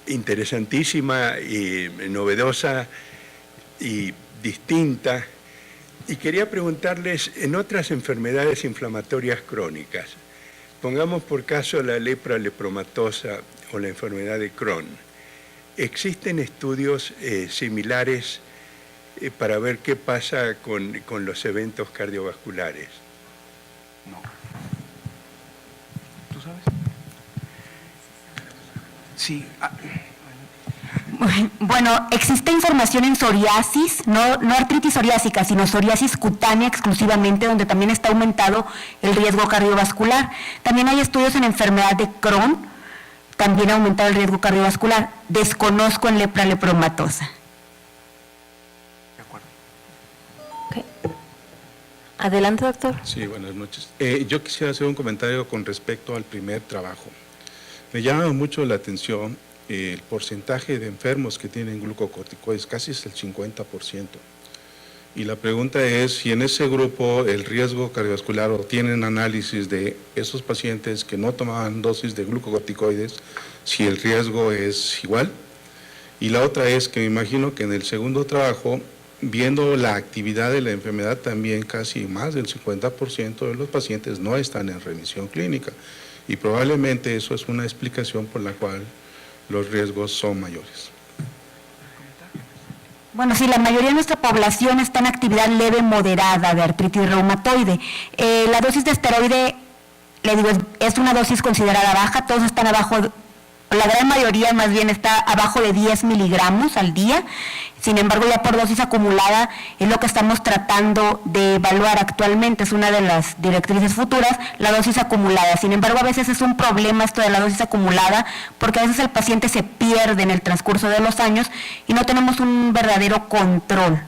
interesantísima y novedosa y distinta. Y quería preguntarles, en otras enfermedades inflamatorias crónicas, pongamos por caso la lepra lepromatosa o la enfermedad de Crohn, ¿existen estudios similares para ver qué pasa con los eventos cardiovasculares? No. ¿Tú sabes? Sí. Bueno, existe información en psoriasis, no artritis psoriásica, sino psoriasis cutánea exclusivamente, donde también está aumentado el riesgo cardiovascular. También hay estudios en enfermedad de Crohn, también ha aumentado el riesgo cardiovascular. Desconozco en lepra lepromatosa. De acuerdo. Okay. Adelante, doctor. Sí, buenas noches. Yo quisiera hacer un comentario con respecto al primer trabajo. Me llama mucho la atención el porcentaje de enfermos que tienen glucocorticoides, casi es el 50%. Y la pregunta es si en ese grupo el riesgo cardiovascular, o tienen análisis de esos pacientes que no tomaban dosis de glucocorticoides, si el riesgo es igual. Y la otra es que me imagino que en el segundo trabajo, viendo la actividad de la enfermedad, también casi más del 50% de los pacientes no están en remisión clínica. Y probablemente eso es una explicación por la cual los riesgos son mayores. Bueno, sí, la mayoría de nuestra población está en actividad leve moderada de artritis reumatoide. La dosis de esteroide, le digo, es una dosis considerada baja, todos están abajo, la gran mayoría más bien está abajo de 10 miligramos al día. Sin embargo, ya por dosis acumulada es lo que estamos tratando de evaluar actualmente, es una de las directrices futuras, la dosis acumulada. Sin embargo, a veces es un problema esto de la dosis acumulada, porque a veces el paciente se pierde en el transcurso de los años y no tenemos un verdadero control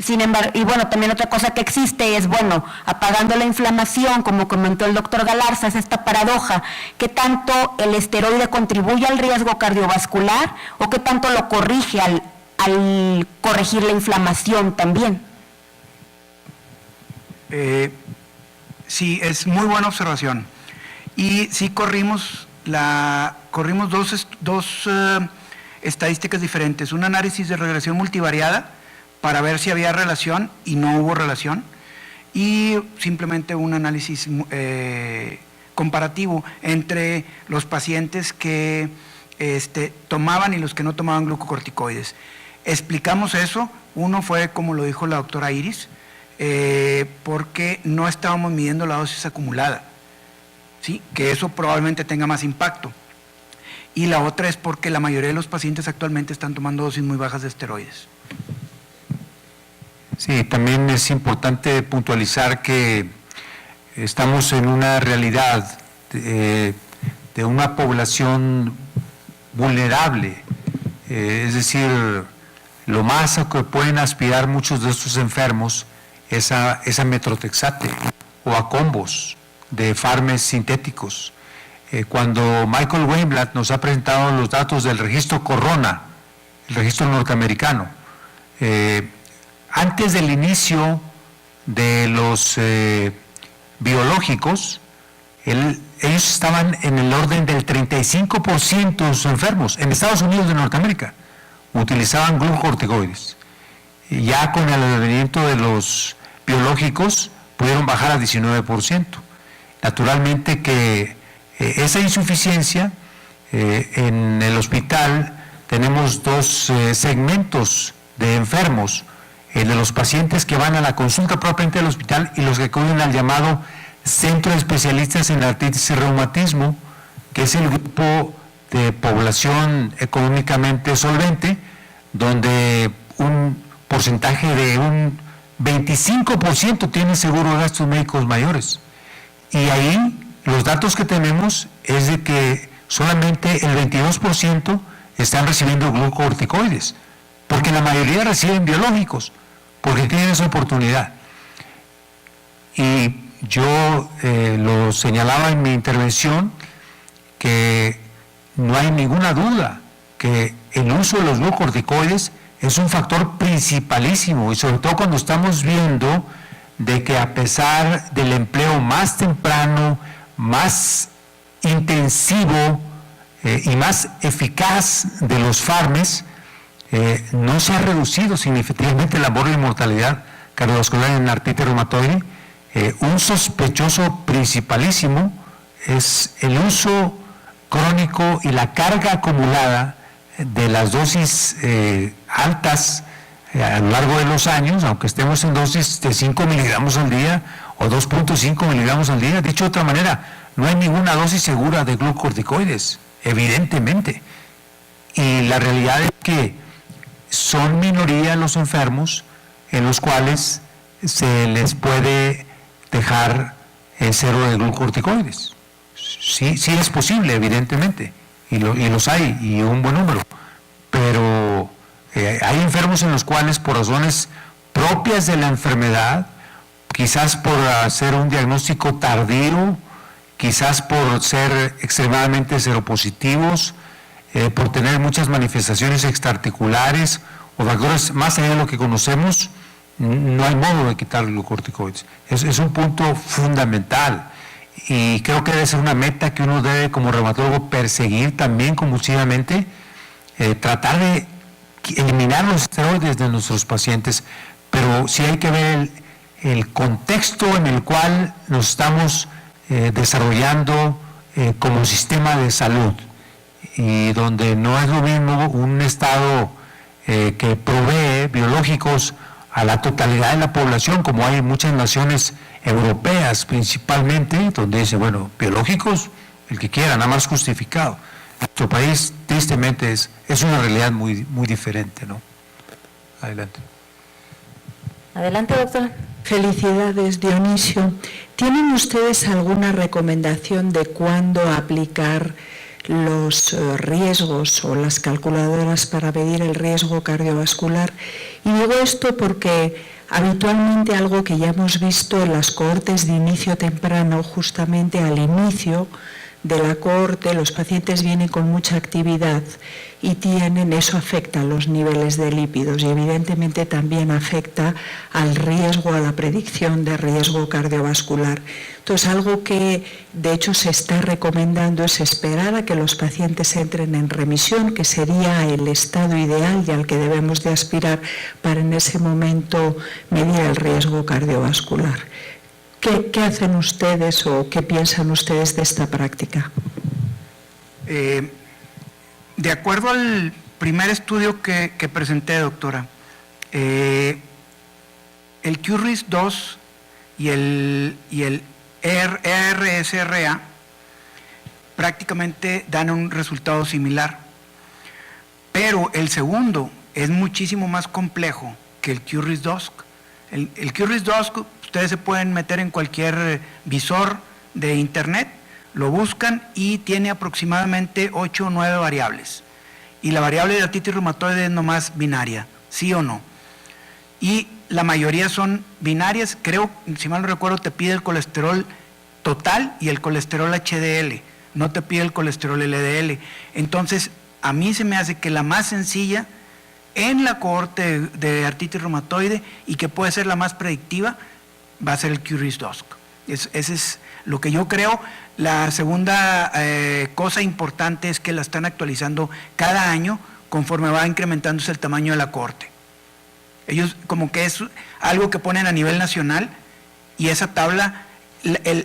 Sin embargo, y bueno, también otra cosa que existe es, bueno, apagando la inflamación, como comentó el doctor Galarza, es esta paradoja, ¿qué tanto el esteroide contribuye al riesgo cardiovascular o qué tanto lo corrige al corregir la inflamación también? Sí, es muy buena observación. Y sí corrimos dos estadísticas diferentes. Un análisis de regresión multivariada para ver si había relación y no hubo relación. Y simplemente un análisis comparativo entre los pacientes que tomaban y los que no tomaban glucocorticoides. Explicamos eso. Uno fue, como lo dijo la doctora Iris, porque no estábamos midiendo la dosis acumulada, ¿sí? Que eso probablemente tenga más impacto. Y la otra es porque la mayoría de los pacientes actualmente están tomando dosis muy bajas de esteroides. Sí, también es importante puntualizar que estamos en una realidad de una población vulnerable, es decir, lo más a que pueden aspirar muchos de estos enfermos es a metrotexate o a combos de fármacos sintéticos. Cuando Michael Weinblatt nos ha presentado los datos del registro Corona, el registro norteamericano, antes del inicio de los biológicos, ellos estaban en el orden del 35% de sus enfermos en Estados Unidos de Norteamérica utilizaban glucocorticoides. Ya con el advenimiento de los biológicos pudieron bajar a 19%. Naturalmente que esa insuficiencia en el hospital tenemos dos segmentos de enfermos, el de los pacientes que van a la consulta propiamente del hospital y los que acuden al llamado Centro de Especialistas en Artritis y Reumatismo, que es el grupo de población económicamente solvente, donde un porcentaje de un 25% tiene seguro de gastos médicos mayores. Y ahí los datos que tenemos es de que solamente el 22% están recibiendo glucocorticoides, porque la mayoría reciben biológicos, porque tienen esa oportunidad. Y yo lo señalaba en mi intervención, que no hay ninguna duda que el uso de los glucocorticoides es un factor principalísimo, y sobre todo cuando estamos viendo de que a pesar del empleo más temprano, más intensivo y más eficaz de los fármacos, no se ha reducido significativamente la mortalidad cardiovascular en artritis reumatoide. Un sospechoso principalísimo es el uso crónico y la carga acumulada de las dosis altas a lo largo de los años, aunque estemos en dosis de 5 miligramos al día o 2.5 miligramos al día. Dicho de otra manera, no hay ninguna dosis segura de glucocorticoides, evidentemente. Y la realidad es que son minoría los enfermos en los cuales se les puede dejar el cero de glucocorticoides. Sí es posible, evidentemente, y los hay, y un buen número, pero hay enfermos en los cuales, por razones propias de la enfermedad, quizás por hacer un diagnóstico tardío, quizás por ser extremadamente seropositivos, por tener muchas manifestaciones extraarticulares o factores más allá de lo que conocemos, no hay modo de quitar los glucocorticoides. Es un punto fundamental. Y creo que debe ser una meta que uno debe como reumatólogo perseguir también convulsivamente, tratar de eliminar los esteroides de nuestros pacientes, pero sí hay que ver el contexto en el cual nos estamos desarrollando como sistema de salud, y donde no es lo mismo un estado que provee biológicos a la totalidad de la población, como hay en muchas naciones europeas principalmente, donde dice, bueno, biológicos, el que quiera, nada más justificado. Nuestro país, tristemente, es una realidad muy, muy diferente, ¿no? Adelante. Adelante, doctora. Felicidades, Dionisio. ¿Tienen ustedes alguna recomendación de cuándo aplicar los riesgos o las calculadoras para medir el riesgo cardiovascular. Y digo esto porque habitualmente algo que ya hemos visto en las cohortes de inicio temprano, justamente al inicio de la cohorte, los pacientes vienen con mucha actividad y eso afecta a los niveles de lípidos y evidentemente también afecta al riesgo, a la predicción de riesgo cardiovascular. Entonces, algo que de hecho se está recomendando es esperar a que los pacientes entren en remisión, que sería el estado ideal y al que debemos de aspirar para en ese momento medir el riesgo cardiovascular. ¿Qué hacen ustedes o qué piensan ustedes de esta práctica? De acuerdo al primer estudio que presenté, doctora, el QRIS-2 y el ERSRA prácticamente dan un resultado similar, pero el segundo es muchísimo más complejo que el QRIS-2. El QRIS-2 ustedes se pueden meter en cualquier visor de internet, lo buscan y tiene aproximadamente 8 o 9 variables. Y la variable de artritis reumatoide es nomás binaria, sí o no. Y la mayoría son binarias, creo, si mal no recuerdo, te pide el colesterol total y el colesterol HDL, no te pide el colesterol LDL. Entonces, a mí se me hace que la más sencilla en la cohorte de artritis reumatoide y que puede ser la más predictiva, va a ser el QRIS-2. Ese es lo que yo creo. La segunda cosa importante es que la están actualizando cada año conforme va incrementándose el tamaño de la cohorte. Ellos como que es algo que ponen a nivel nacional y esa tabla,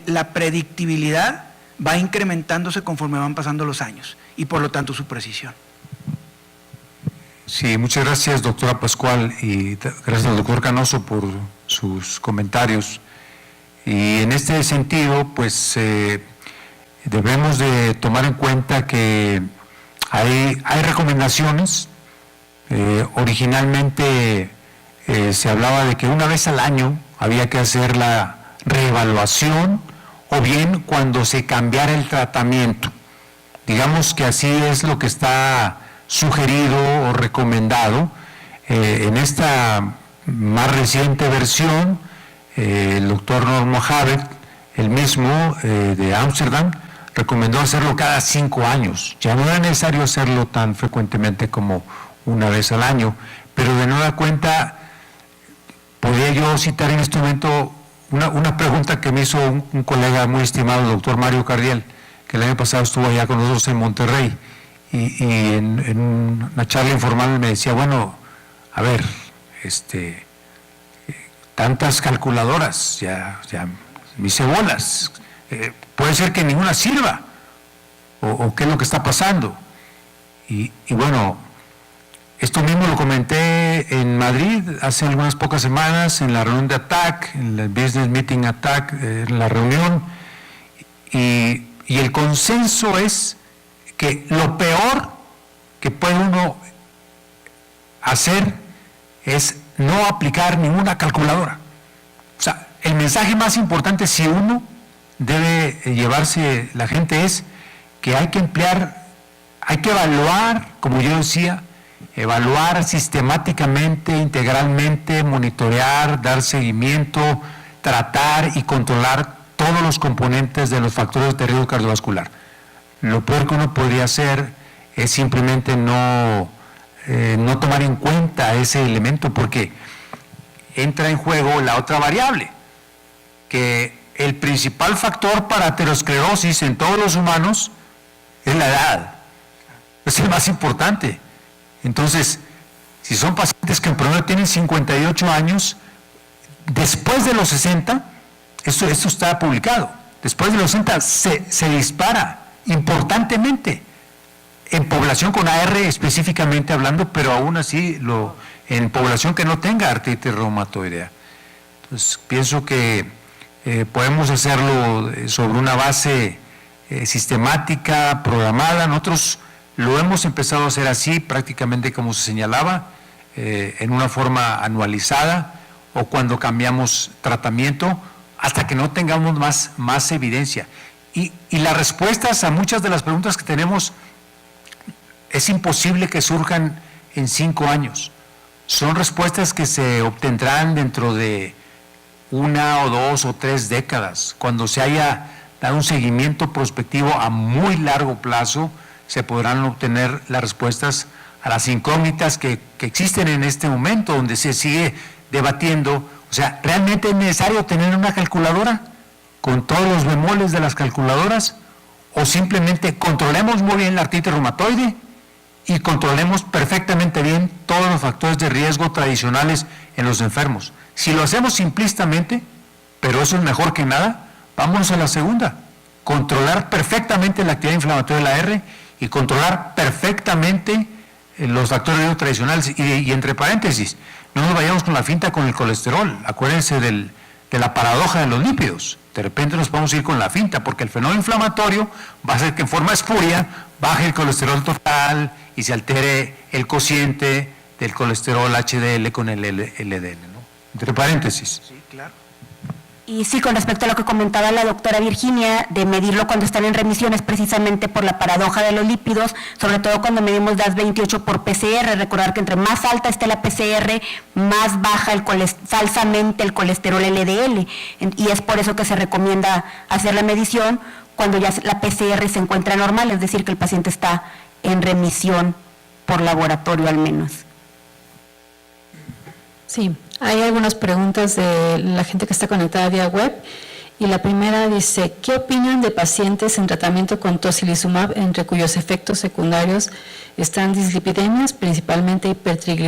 la predictibilidad va incrementándose conforme van pasando los años y por lo tanto su precisión. Sí, muchas gracias, doctora Pascual, y gracias al doctor Canoso por sus comentarios. Y en este sentido, pues debemos de tomar en cuenta que hay recomendaciones. Originalmente se hablaba de que una vez al año había que hacer la reevaluación o bien cuando se cambiara el tratamiento. Digamos que así es lo que está sugerido o recomendado. En esta más reciente versión, el doctor Noor Mohamed, el mismo de Ámsterdam, recomendó hacerlo cada 5 años. Ya no era necesario hacerlo tan frecuentemente como una vez al año, pero de nueva cuenta, podría yo citar en este momento una pregunta que me hizo un colega muy estimado, el doctor Mario Cardiel, que el año pasado estuvo allá con nosotros en Monterrey, y en una charla informal me decía, bueno, a ver, tantas calculadoras, ya mis cebolas, puede ser que ninguna sirva, o qué es lo que está pasando. Y bueno, esto mismo lo comenté en Madrid hace algunas pocas semanas, en la reunión de ATTAC, en el Business Meeting ATTAC, en la reunión, y el consenso es que lo peor que puede uno hacer es no aplicar ninguna calculadora. O sea, el mensaje más importante, si uno debe llevarse la gente, es que hay que emplear, hay que evaluar, como yo decía, evaluar sistemáticamente, integralmente, monitorear, dar seguimiento, tratar y controlar todos los componentes de los factores de riesgo cardiovascular. Lo peor que uno podría hacer es simplemente no tomar en cuenta ese elemento, porque entra en juego la otra variable, que el principal factor para aterosclerosis en todos los humanos es la edad, es el más importante. Entonces, si son pacientes que en promedio tienen 58 años, después de los 60, esto está publicado, después de los 60 se dispara importantemente en población con AR específicamente hablando, pero aún así en población que no tenga artritis reumatoidea. Entonces, pienso que podemos hacerlo sobre una base sistemática, programada. Nosotros lo hemos empezado a hacer así, prácticamente como se señalaba, en una forma anualizada o cuando cambiamos tratamiento, hasta que no tengamos más evidencia. Y las respuestas a muchas de las preguntas que tenemos es imposible que surjan en 5 años. Son respuestas que se obtendrán dentro de 1 o 2 o 3 décadas. Cuando se haya dado un seguimiento prospectivo a muy largo plazo, se podrán obtener las respuestas a las incógnitas que existen en este momento, donde se sigue debatiendo. O sea, ¿realmente es necesario tener una calculadora con todos los bemoles de las calculadoras? ¿O simplemente controlemos muy bien la artritis reumatoide y controlemos perfectamente bien todos los factores de riesgo tradicionales en los enfermos? Si lo hacemos simplistamente, pero eso es mejor que nada, vámonos a la segunda. Controlar perfectamente la actividad inflamatoria de la R y controlar perfectamente los factores de riesgo tradicionales. Y entre paréntesis, no nos vayamos con la finta con el colesterol. Acuérdense de la paradoja de los lípidos. De repente nos podemos ir con la finta, porque el fenómeno inflamatorio va a hacer que en forma espuria baje el colesterol total y se altere el cociente del colesterol HDL con el LDL, ¿no? Entre paréntesis. Sí, claro. Y sí, con respecto a lo que comentaba la doctora Virginia, de medirlo cuando están en remisión es precisamente por la paradoja de los lípidos, sobre todo cuando medimos DAS28 por PCR. Recordar que entre más alta esté la PCR, más baja falsamente el colesterol LDL. Y es por eso que se recomienda hacer la medición cuando ya la PCR se encuentra normal, es decir, que el paciente está en remisión por laboratorio al menos. Sí, hay algunas preguntas de la gente que está conectada vía web y la primera dice, ¿qué opinan de pacientes en tratamiento con tocilizumab entre cuyos efectos secundarios están dislipidemias, principalmente hipertriglicéridos?